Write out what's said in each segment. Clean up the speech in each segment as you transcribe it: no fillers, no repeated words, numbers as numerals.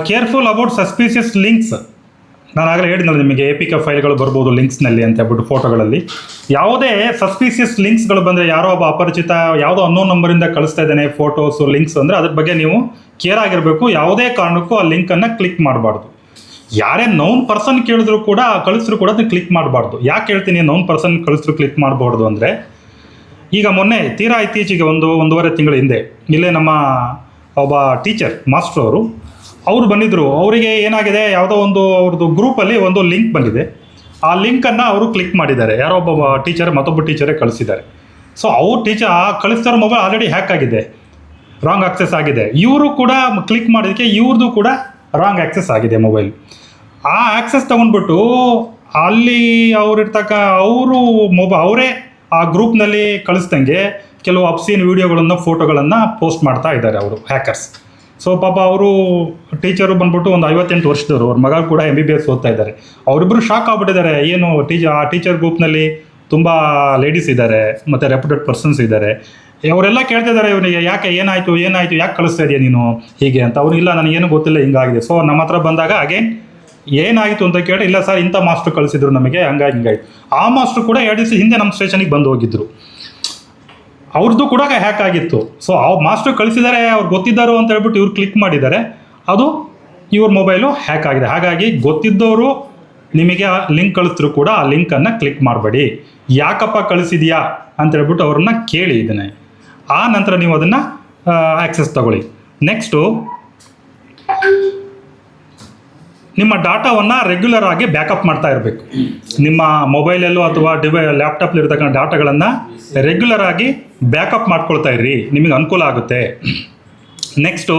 Careful about suspicious links. ನಾನು ಆಗಲೇ ಹೇಳಿದ್ನಲ್ಲ ನಿಮಗೆ APK ಫೈಲ್ಗಳು ಬರ್ಬೋದು ಲಿಂಕ್ಸ್ನಲ್ಲಿ ಅಂತ ಹೇಳ್ಬಿಟ್ಟು ಫೋಟೋಗಳಲ್ಲಿ. ಯಾವುದೇ ಸಸ್ಪೀಷಿಯಸ್ ಲಿಂಕ್ಸ್ಗಳು ಬಂದರೆ, ಯಾರೋ ಒಬ್ಬ ಅಪರಿಚಿತ ಯಾವುದೋ ಅನ್ನೋನ್ ನಂಬರಿಂದ ಕಳಿಸ್ತಾ ಇದ್ದಾನೆ ಫೋಟೋಸು ಲಿಂಕ್ಸ್ ಅಂದರೆ ಅದ್ರ ಬಗ್ಗೆ ನೀವು ಕೇರ್ ಆಗಿರಬೇಕು. ಯಾವುದೇ ಕಾರಣಕ್ಕೂ ಆ ಲಿಂಕನ್ನು ಕ್ಲಿಕ್ ಮಾಡಬಾರ್ದು. ಯಾರೇ ನೌನ್ ಪರ್ಸನ್ ಕೇಳಿದ್ರು ಕೂಡ ಕಳಿಸಿದ್ರು ಕೂಡ ಅದನ್ನ ಕ್ಲಿಕ್ ಮಾಡಬಾರ್ದು. ಯಾಕೆ ಹೇಳ್ತೀನಿ ನೌನ್ ಪರ್ಸನ್ ಕಳಿಸಿದ್ರು ಕ್ಲಿಕ್ ಮಾಡಬಾರ್ದು ಅಂದರೆ, ಈಗ ಮೊನ್ನೆ ತೀರಾ ಇತ್ತೀಚೆಗೆ ಒಂದೂವರೆ ತಿಂಗಳ ಹಿಂದೆ ಇಲ್ಲೇ ನಮ್ಮ ಒಬ್ಬ ಟೀಚರ್ ಮಾಸ್ಟ್ರು ಅವರು ಬಂದಿದ್ದರು. ಅವರಿಗೆ ಏನಾಗಿದೆ, ಯಾವುದೋ ಅವ್ರದ್ದು ಗ್ರೂಪಲ್ಲಿ ಒಂದು ಲಿಂಕ್ ಬಂದಿದೆ. ಆ ಲಿಂಕನ್ನು ಅವರು ಕ್ಲಿಕ್ ಮಾಡಿದ್ದಾರೆ. ಯಾರೋ ಒಬ್ಬ ಟೀಚರ್ ಮತ್ತೊಬ್ಬ ಟೀಚರೇ ಕಳಿಸಿದ್ದಾರೆ. ಸೊ ಅವ್ರು ಕಳಿಸ್ತಾರೋ ಮೊಬೈಲ್ ಆಲ್ರೆಡಿ ಹ್ಯಾಕ್ ಆಗಿದೆ, ರಾಂಗ್ ಆಕ್ಸೆಸ್ ಆಗಿದೆ. ಇವರು ಕೂಡ ಕ್ಲಿಕ್ ಮಾಡೋದಕ್ಕೆ ಇವ್ರದ್ದು ಕೂಡ ರಾಂಗ್ ಆಕ್ಸೆಸ್ ಆಗಿದೆ ಮೊಬೈಲ್. ಆ ಆಕ್ಸೆಸ್ ತೊಗೊಂಡ್ಬಿಟ್ಟು ಅಲ್ಲಿ ಅವರೇ ಆ ಗ್ರೂಪ್ನಲ್ಲಿ ಕಳಿಸ್ದಂಗೆ ಕೆಲವು ಅಬ್ಸೀನ್ ವೀಡಿಯೋಗಳನ್ನು ಫೋಟೋಗಳನ್ನು ಪೋಸ್ಟ್ ಮಾಡ್ತಾ ಇದ್ದಾರೆ ಅವರು ಹ್ಯಾಕರ್ಸ್. ಸೊ ಪಾಪ ಅವರು ಟೀಚರು ಬಂದ್ಬಿಟ್ಟು ಒಂದು 58 ವರ್ಷದವರು, ಅವ್ರ ಮಗ ಕೂಡ MBBS ಓದ್ತಾ ಇದ್ದಾರೆ. ಅವರಿಬ್ಬರು ಶಾಕ್ ಆಗ್ಬಿಟ್ಟಿದ್ದಾರೆ. ಏನು ಆ ಟೀಚರ್ ಗ್ರೂಪ್ನಲ್ಲಿ ತುಂಬ ಲೇಡೀಸ್ ಇದ್ದಾರೆ ಮತ್ತು ರೆಪ್ಯೂಟೆಡ್ ಪರ್ಸನ್ಸ್ ಇದ್ದಾರೆ. ಅವರೆಲ್ಲ ಕೇಳ್ತಿದ್ದಾರೆ ಇವನಿಗೆ, ಯಾಕೆ ಏನಾಯಿತು ಯಾಕೆ ಕಳಿಸ್ತಾ ಇದೆಯಾ ನೀನು ಹೀಗೆ ಅಂತ. ಅವ್ರು ಇಲ್ಲ ನನಗೇನು ಗೊತ್ತಿಲ್ಲ ಹಿಂಗಾಗಿದೆ. ಸೊ ನಮ್ಮ ಹತ್ರ ಬಂದಾಗ ಅಗೇನ್ ಏನಾಯಿತು ಅಂತ ಕೇಳಿ, ಇಲ್ಲ ಸರ್ ಇಂಥ ಮಾಸ್ಟ್ರು ಕಳಿಸಿದ್ರು ನಮಗೆ ಹಿಂಗಾಯ್ತು. ಆ ಮಾಸ್ಟ್ರು ಕೂಡ 2 ದಿವಸ ಹಿಂದೆ ನಮ್ಮ ಸ್ಟೇಷನಿಗೆ ಬಂದು ಹೋಗಿದ್ದರು. ಅವ್ರದ್ದು ಕೂಡ ಹ್ಯಾಕ್ ಆಗಿತ್ತು. ಸೊ ಆ ಮಾಸ್ಟ್ರು ಕಳಿಸಿದ್ದಾರೆ, ಅವ್ರು ಗೊತ್ತಿದ್ದಾರೋ ಅಂತ ಹೇಳ್ಬಿಟ್ಟು ಇವ್ರು ಕ್ಲಿಕ್ ಮಾಡಿದ್ದಾರೆ, ಅದು ಇವ್ರ ಮೊಬೈಲು ಹ್ಯಾಕ್ ಆಗಿದೆ. ಹಾಗಾಗಿ ಗೊತ್ತಿದ್ದವರು ನಿಮಗೆ ಲಿಂಕ್ ಕಳಿಸಿದ್ರು ಕೂಡ ಆ ಲಿಂಕನ್ನು ಕ್ಲಿಕ್ ಮಾಡಬೇಡಿ. ಯಾಕಪ್ಪ ಕಳಿಸಿದ್ಯಾ ಅಂತ ಹೇಳ್ಬಿಟ್ಟು ಅವ್ರನ್ನ ಕೇಳಿ ಇದನ್ನೇ. ಆ ನಂತರ ನೀವು ಅದನ್ನು ಆಕ್ಸೆಸ್ ತಗೊಳ್ಳಿ. ನೆಕ್ಸ್ಟು, ನಿಮ್ಮ ಡಾಟಾವನ್ನು ರೆಗ್ಯುಲರ್ ಆಗಿ ಬ್ಯಾಕಪ್ ಮಾಡ್ತಾ ಇರಬೇಕು. ನಿಮ್ಮ ಮೊಬೈಲಲ್ಲೂ ಅಥವಾ ಲ್ಯಾಪ್ಟಾಪ್ಲಿರ್ತಕ್ಕಂಥ ಡಾಟಾಗಳನ್ನು ರೆಗ್ಯುಲರ್ ಆಗಿ ಬ್ಯಾಕಪ್ ಮಾಡ್ಕೊಳ್ತಾ ಇರ್ರಿ, ನಿಮಗೆ ಅನುಕೂಲ ಆಗುತ್ತೆ. ನೆಕ್ಸ್ಟು,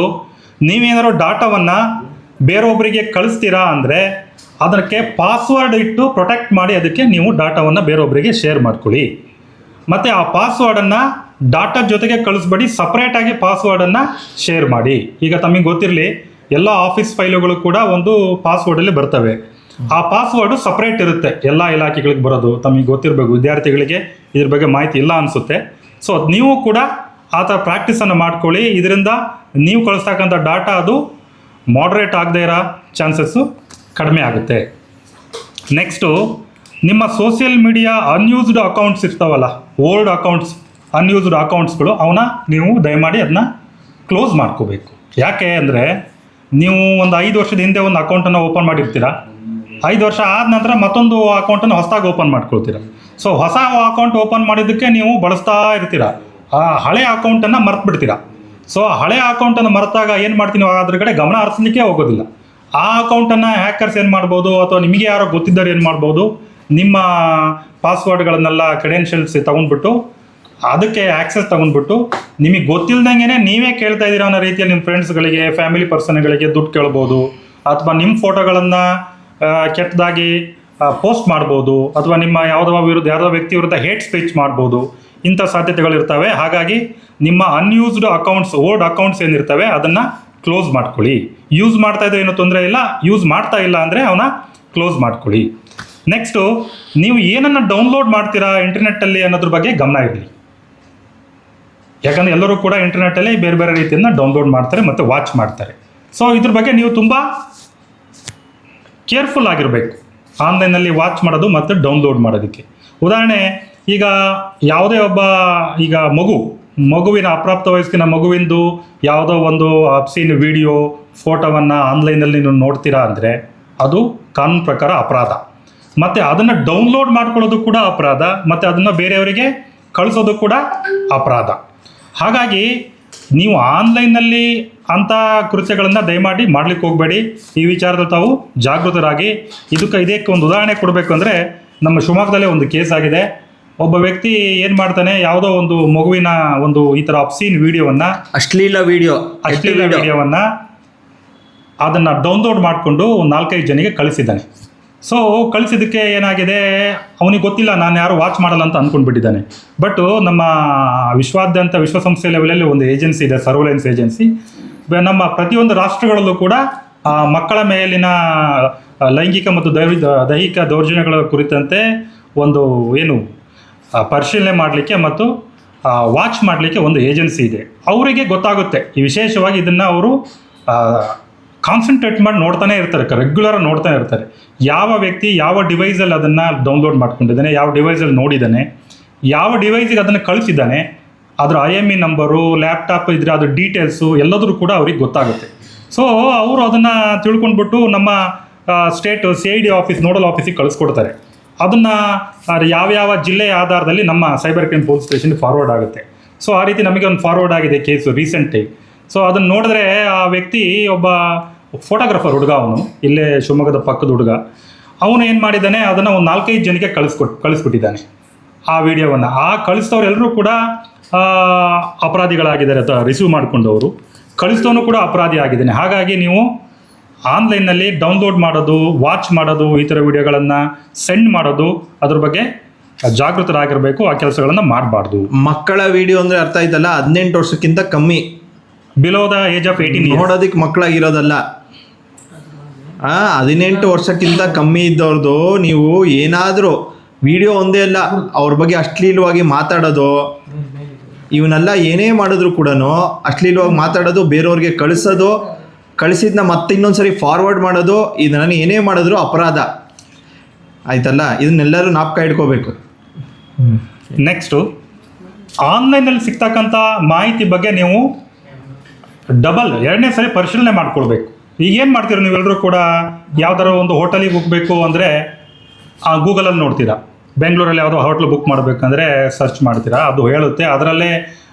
ನೀವೇನಾದ್ರು ಡಾಟಾವನ್ನು ಬೇರೊಬ್ಬರಿಗೆ ಕಳಿಸ್ತೀರಾ ಅಂದರೆ ಅದಕ್ಕೆ ಪಾಸ್ವರ್ಡ್ ಇಟ್ಟು ಪ್ರೊಟೆಕ್ಟ್ ಮಾಡಿ ಅದಕ್ಕೆ ನೀವು ಡಾಟಾವನ್ನು ಬೇರೊಬ್ಬರಿಗೆ ಶೇರ್ ಮಾಡ್ಕೊಳ್ಳಿ. ಮತ್ತು ಆ ಪಾಸ್ವರ್ಡನ್ನು ಡಾಟಾ ಜೊತೆಗೆ ಕಳಿಸ್ಬೇಡಿ, ಸಪ್ರೇಟಾಗಿ ಪಾಸ್ವರ್ಡನ್ನು ಶೇರ್ ಮಾಡಿ. ಈಗ ತಮಗೆ ಗೊತ್ತಿರಲಿ, ಎಲ್ಲ ಆಫೀಸ್ ಫೈಲುಗಳು ಕೂಡ ಒಂದು ಪಾಸ್ವರ್ಡಲ್ಲಿ ಬರ್ತವೆ. ಆ ಪಾಸ್ವರ್ಡು ಸಪ್ರೇಟ್ ಇರುತ್ತೆ, ಎಲ್ಲ ಇಲಾಖೆಗಳಿಗೆ ಬರೋದು ತಮಗೆ ಗೊತ್ತಿರಬೇಕು. ವಿದ್ಯಾರ್ಥಿಗಳಿಗೆ ಇದ್ರ ಬಗ್ಗೆ ಮಾಹಿತಿ ಇಲ್ಲ ಅನಿಸುತ್ತೆ. ಸೊ ನೀವು ಕೂಡ ಆ ಥರ ಪ್ರಾಕ್ಟೀಸನ್ನು ಮಾಡ್ಕೊಳ್ಳಿ. ಇದರಿಂದ ನೀವು ಕಳಿಸ್ತಕ್ಕಂಥ ಡಾಟಾ ಅದು ಮಾಡ್ರೇಟ್ ಆಗದೇ ಇರೋ ಚಾನ್ಸಸ್ಸು ಕಡಿಮೆ ಆಗುತ್ತೆ. ನೆಕ್ಸ್ಟು, ನಿಮ್ಮ ಸೋಷಿಯಲ್ ಮೀಡಿಯಾ ಅನ್ಯೂಸ್ಡ್ ಅಕೌಂಟ್ಸ್ ಇರ್ತಾವಲ್ಲ, ಓಲ್ಡ್ ಅಕೌಂಟ್ಸ್, ಅನ್ಯೂಸ್ಡ್ ಅಕೌಂಟ್ಸ್ಗಳು, ಅವನ್ನ ನೀವು ದಯಮಾಡಿ ಅದನ್ನ ಕ್ಲೋಸ್ ಮಾಡ್ಕೋಬೇಕು. ಯಾಕೆ ಅಂದರೆ, ನೀವು ಒಂದು 5 ವರ್ಷದ ಹಿಂದೆ ಒಂದು ಅಕೌಂಟನ್ನು ಓಪನ್ ಮಾಡಿರ್ತೀರ, 5 ವರ್ಷ ಆದ ನಂತರ ಮತ್ತೊಂದು ಅಕೌಂಟನ್ನು ಹೊಸದಾಗಿ ಓಪನ್ ಮಾಡ್ಕೊಳ್ತೀರ. ಸೊ ಹೊಸ ಅಕೌಂಟ್ ಓಪನ್ ಮಾಡಿದ್ದಕ್ಕೆ ನೀವು ಬಳಸ್ತಾ ಇರ್ತೀರ, ಆ ಹಳೆ ಅಕೌಂಟನ್ನು ಮರ್ತು ಬಿಡ್ತೀರ. ಸೊ ಹಳೆ ಅಕೌಂಟನ್ನು ಮರೆತಾಗ ಏನು ಮಾಡ್ತೀನಿ, ಅದ್ರ ಕಡೆ ಗಮನ ಹರಿಸಲಿಕ್ಕೆ ಹೋಗೋದಿಲ್ಲ. ಆ ಅಕೌಂಟನ್ನು ಹ್ಯಾಕರ್ಸ್ ಏನು ಮಾಡ್ಬೋದು, ಅಥವಾ ನಿಮಗೆ ಯಾರೋ ಗೊತ್ತಿದ್ದಾರೆ ಏನು ಮಾಡ್ಬೋದು, ನಿಮ್ಮ ಪಾಸ್ವರ್ಡ್ಗಳನ್ನೆಲ್ಲ ಕ್ರೆಡೆನ್ಷಿಯಲ್ಸ್ ತೊಗೊಂಡ್ಬಿಟ್ಟು ಅದಕ್ಕೆ ಆಕ್ಸೆಸ್ ತೊಗೊಂಡ್ಬಿಟ್ಟು ನಿಮಗೆ ಗೊತ್ತಿಲ್ದಂಗೆ ನೀವೇ ಕೇಳ್ತಾ ಇದ್ದೀರಾ ಅನ್ನೋ ರೀತಿಯಲ್ಲಿ ನಿಮ್ಮ ಫ್ರೆಂಡ್ಸ್ಗಳಿಗೆ, ಫ್ಯಾಮಿಲಿ ಪರ್ಸನ್ಗಳಿಗೆ ದುಡ್ಡು ಕೇಳ್ಬೋದು, ಅಥವಾ ನಿಮ್ಮ ಫೋಟೋಗಳನ್ನು ಕೆಟ್ಟದಾಗಿ ಪೋಸ್ಟ್ ಮಾಡ್ಬೋದು, ಅಥವಾ ನಿಮ್ಮ ಯಾವುದೋ ವ್ಯಕ್ತಿ ವಿರುದ್ಧ ಹೇಟ್ ಸ್ಪೀಚ್ ಮಾಡ್ಬೋದು. ಇಂಥ ಸಾಧ್ಯತೆಗಳಿರ್ತವೆ. ಹಾಗಾಗಿ ನಿಮ್ಮ ಅನ್ಯೂಸ್ಡ್ ಅಕೌಂಟ್ಸ್, ಓಲ್ಡ್ ಅಕೌಂಟ್ಸ್ ಏನಿರ್ತವೆ ಅದನ್ನು ಕ್ಲೋಸ್ ಮಾಡ್ಕೊಳ್ಳಿ. ಯೂಸ್ ಮಾಡ್ತಾ ಇದ್ರೆ ಏನೂ ತೊಂದರೆ ಇಲ್ಲ, ಯೂಸ್ ಮಾಡ್ತಾ ಇಲ್ಲ ಅಂದರೆ ಅವನ್ನ ಕ್ಲೋಸ್ ಮಾಡ್ಕೊಳ್ಳಿ. ನೆಕ್ಸ್ಟು, ನೀವು ಏನನ್ನು ಡೌನ್ಲೋಡ್ ಮಾಡ್ತೀರಾ ಇಂಟರ್ನೆಟ್ಟಲ್ಲಿ ಅನ್ನೋದ್ರ ಬಗ್ಗೆ ಗಮನ ಇರಲಿ. ಯಾಕಂದರೆ ಎಲ್ಲರೂ ಕೂಡ ಇಂಟರ್ನೆಟ್ಟಲ್ಲಿ ಬೇರೆ ಬೇರೆ ರೀತಿಯನ್ನು ಡೌನ್ಲೋಡ್ ಮಾಡ್ತಾರೆ ಮತ್ತು ವಾಚ್ ಮಾಡ್ತಾರೆ. ಸೊ ಇದ್ರ ಬಗ್ಗೆ ನೀವು ತುಂಬ ಕೇರ್ಫುಲ್ ಆಗಿರಬೇಕು ಆನ್ಲೈನಲ್ಲಿ ವಾಚ್ ಮಾಡೋದು ಮತ್ತು ಡೌನ್ಲೋಡ್ ಮಾಡೋದಕ್ಕೆ. ಉದಾಹರಣೆ, ಈಗ ಯಾವುದೇ ಒಬ್ಬ ಮಗುವಿನ ಅಪ್ರಾಪ್ತ ವಯಸ್ಸಿನ ಮಗುವಿಂದು ಯಾವುದೋ ಒಂದು ಅಬ್ಸೀನ್ ವಿಡಿಯೋ, ಫೋಟೋವನ್ನು ಆನ್ಲೈನಲ್ಲಿ ನೀವು ನೋಡ್ತೀರಾ ಅಂದರೆ ಅದು ಕಾನೂನು ಪ್ರಕಾರ ಅಪರಾಧ. ಮತ್ತು ಅದನ್ನು ಡೌನ್ಲೋಡ್ ಮಾಡ್ಕೊಳ್ಳೋದು ಕೂಡ ಅಪರಾಧ, ಮತ್ತು ಅದನ್ನು ಬೇರೆಯವರಿಗೆ ಕಳಿಸೋದು ಕೂಡ ಅಪರಾಧ. ಹಾಗಾಗಿ ನೀವು ಆನ್ಲೈನ್ನಲ್ಲಿ ಅಂಥ ಕೃತ್ಯಗಳನ್ನು ದಯಮಾಡಿ ಮಾಡಲಿಕ್ಕೆ ಹೋಗಬೇಡಿ. ಈ ವಿಚಾರದಲ್ಲಿ ತಾವು ಜಾಗೃತರಾಗಿ. ಇದಕ್ಕೆ ಒಂದು ಉದಾಹರಣೆ ಕೊಡಬೇಕು ಅಂದರೆ, ನಮ್ಮ ಶಿವಮೊಗ್ಗದಲ್ಲೇ ಒಂದು ಕೇಸ್ ಆಗಿದೆ. ಒಬ್ಬ ವ್ಯಕ್ತಿ ಏನು ಮಾಡ್ತಾನೆ, ಯಾವುದೋ ಒಂದು ಮಗುವಿನ ಒಂದು ಈ ಥರ ಅಬ್ಸೀನ್ ವಿಡಿಯೋವನ್ನು, ಅಶ್ಲೀಲ ವಿಡಿಯೋವನ್ನು ಅದನ್ನು ಡೌನ್ಲೋಡ್ ಮಾಡಿಕೊಂಡು ಒಂದು 4-5 ಜನಿಗೆ ಕಳಿಸಿದ್ದಾನೆ. ಸೊ ಕಳಿಸಿದ್ದಕ್ಕೆ ಏನಾಗಿದೆ, ಅವನಿಗೆ ಗೊತ್ತಿಲ್ಲ, ನಾನು ಯಾರು ವಾಚ್ ಮಾಡಲ್ಲ ಅಂತ ಅಂದ್ಕೊಂಡ್ಬಿಟ್ಟಿದ್ದಾನೆ. ಬಟ್ ನಮ್ಮ ವಿಶ್ವಸಂಸ್ಥೆ ಲೆವೆಲಲ್ಲಿ ಒಂದು ಏಜೆನ್ಸಿ ಇದೆ, ಸರ್ವೆಲೆನ್ಸ್ ಏಜೆನ್ಸಿ. ನಮ್ಮ ಪ್ರತಿಯೊಂದು ರಾಷ್ಟ್ರಗಳಲ್ಲೂ ಕೂಡ ಮಕ್ಕಳ ಮೇಲಿನ ಲೈಂಗಿಕ ಮತ್ತು ದೈಹಿಕ ದೌರ್ಜನ್ಯಗಳ ಕುರಿತಂತೆ ಒಂದು ಪರಿಶೀಲನೆ ಮಾಡಲಿಕ್ಕೆ ಮತ್ತು ವಾಚ್ ಮಾಡಲಿಕ್ಕೆ ಒಂದು ಏಜೆನ್ಸಿ ಇದೆ. ಅವರಿಗೆ ಗೊತ್ತಾಗುತ್ತೆ, ಈ ವಿಶೇಷವಾಗಿ ಇದನ್ನು ಅವರು ಕಾನ್ಸಂಟ್ರೇಟ್ ಮಾಡಿ ನೋಡ್ತಾನೆ ಇರ್ತಾರೆ, ರೆಗ್ಯುಲರ್ ನೋಡ್ತಾನೆ ಇರ್ತಾರೆ. ಯಾವ ವ್ಯಕ್ತಿ ಯಾವ ಡಿವೈಸಲ್ಲಿ ಅದನ್ನು ಡೌನ್ಲೋಡ್ ಮಾಡ್ಕೊಂಡಿದ್ದಾನೆ, ಯಾವ ಡಿವೈಸಲ್ಲಿ ನೋಡಿದ್ದಾನೆ, ಯಾವ ಡಿವೈಸಿಗೆ ಅದನ್ನು ಕಳಿಸಿದ್ದಾನೆ, ಅದರ IME ನಂಬರು, ಲ್ಯಾಪ್ಟಾಪ್ ಇದ್ದರೆ ಅದ್ರ ಡೀಟೇಲ್ಸು ಎಲ್ಲದರೂ ಕೂಡ ಅವ್ರಿಗೆ ಗೊತ್ತಾಗುತ್ತೆ. ಸೊ ಅವರು ಅದನ್ನು ತಿಳ್ಕೊಂಡ್ಬಿಟ್ಟು ನಮ್ಮ ಸ್ಟೇಟ್ CID ಆಫೀಸ್ ನೋಡಲ್ ಆಫೀಸಿಗೆ ಕಳಿಸ್ಕೊಡ್ತಾರೆ. ಅದನ್ನು ಯಾವ್ಯಾವ ಜಿಲ್ಲೆಯ ಆಧಾರದಲ್ಲಿ ನಮ್ಮ ಸೈಬರ್ ಕ್ರೈಮ್ ಪೊಲೀಸ್ ಸ್ಟೇಷನ್ಗೆ ಫಾರ್ವರ್ಡ್ ಆಗುತ್ತೆ. ಸೊ ಆ ರೀತಿ ನಮಗೆ ಒಂದು ಫಾರ್ವರ್ಡ್ ಆಗಿದೆ ಕೇಸು ರೀಸೆಂಟಾಗಿ. ಸೊ ಅದನ್ನು ನೋಡಿದ್ರೆ ಆ ವ್ಯಕ್ತಿ ಒಬ್ಬ ಫೋಟೋಗ್ರಾಫರ್ ಹುಡುಗ, ಅವನು ಇಲ್ಲೇ ಶಿವಮೊಗ್ಗದ ಪಕ್ಕದ ಹುಡುಗ. ಅವನು ಏನು ಮಾಡಿದ್ದಾನೆ, ಅದನ್ನು ಒಂದು 4-5 ಜನಕ್ಕೆ ಕಳಿಸ್ಕೊಟ್ಟಿದ್ದಾನೆ ಆ ವಿಡಿಯೋವನ್ನು. ಆ ಕಳಿಸಿದವ್ರೆಲ್ಲರೂ ಕೂಡ ಅಪರಾಧಿಗಳಾಗಿದ್ದಾರೆ, ರಿಸೀವ್ ಮಾಡಿಕೊಂಡವರು. ಕಳಿಸಿದವನು ಕೂಡ ಅಪರಾಧಿ ಆಗಿದ್ದಾನೆ. ಹಾಗಾಗಿ ನೀವು ಆನ್ಲೈನ್ನಲ್ಲಿ ಡೌನ್ಲೋಡ್ ಮಾಡೋದು, ವಾಚ್ ಮಾಡೋದು, ಈ ಥರ ವಿಡಿಯೋಗಳನ್ನು ಸೆಂಡ್ ಮಾಡೋದು, ಅದ್ರ ಬಗ್ಗೆ ಜಾಗೃತರಾಗಿರಬೇಕು. ಆ ಕೆಲಸಗಳನ್ನು ಮಾಡಬಾರ್ದು. ಮಕ್ಕಳ ವಿಡಿಯೋ ಅಂದರೆ ಅರ್ಥ ಆಯ್ತಲ್ಲ, 18 ವರ್ಷಕ್ಕಿಂತ ಕಮ್ಮಿ, ಬಿಲೋ ದ ಏಜ್ ಆಫ್ 18 ನೋಡೋದಕ್ಕೆ ಮಕ್ಕಳಾಗಿರೋದಲ್ಲ. 18 ವರ್ಷಕ್ಕಿಂತ ಕಮ್ಮಿ ಇದ್ದವ್ರದ್ದು ನೀವು ಏನಾದರೂ ವಿಡಿಯೋ ಒಂದೇ ಅಲ್ಲ, ಅವ್ರ ಬಗ್ಗೆ ಅಶ್ಲೀಲವಾಗಿ ಮಾತಾಡೋದು, ಇವನ್ನೆಲ್ಲ ಏನೇ ಮಾಡಿದ್ರು ಕೂಡ ಅಶ್ಲೀಲವಾಗಿ ಮಾತಾಡೋದು, ಬೇರೆಯವ್ರಿಗೆ ಕಳಿಸೋದು, ಕಳಿಸಿದ್ನ ಮತ್ತೆ ಇನ್ನೊಂದ್ಸರಿ ಫಾರ್ವರ್ಡ್ ಮಾಡೋದು, ಇದನ್ನು ಏನೇ ಮಾಡಿದ್ರು ಅಪರಾಧ ಆಯ್ತಲ್ಲ. ಇದನ್ನೆಲ್ಲರೂ ನಾಪಕ ಇಟ್ಕೋಬೇಕು. ನೆಕ್ಸ್ಟು, ಆನ್ಲೈನಲ್ಲಿ ಸಿಗ್ತಕ್ಕಂಥ ಮಾಹಿತಿ ಬಗ್ಗೆ ನೀವು ಎರಡನೇ ಸರಿ ಪರಿಶೀಲನೆ ಮಾಡ್ಕೊಳ್ಬೇಕು. ಈಗೇನು ಮಾಡ್ತೀರ ನೀವೆಲ್ಲರೂ ಕೂಡ, ಯಾವ್ದಾರ ಒಂದು ಹೋಟೆಲಿಗೆ ಹೋಗಬೇಕು ಅಂದರೆ ಗೂಗಲಲ್ಲಿ ನೋಡ್ತೀರಾ, ಬೆಂಗಳೂರಲ್ಲಿ ಯಾವುದೋ ಹೋಟ್ಲ್ ಬುಕ್ ಮಾಡಬೇಕಂದ್ರೆ ಸರ್ಚ್ ಮಾಡ್ತೀರಾ, ಅದು ಹೇಳುತ್ತೆ. ಅದರಲ್ಲೇ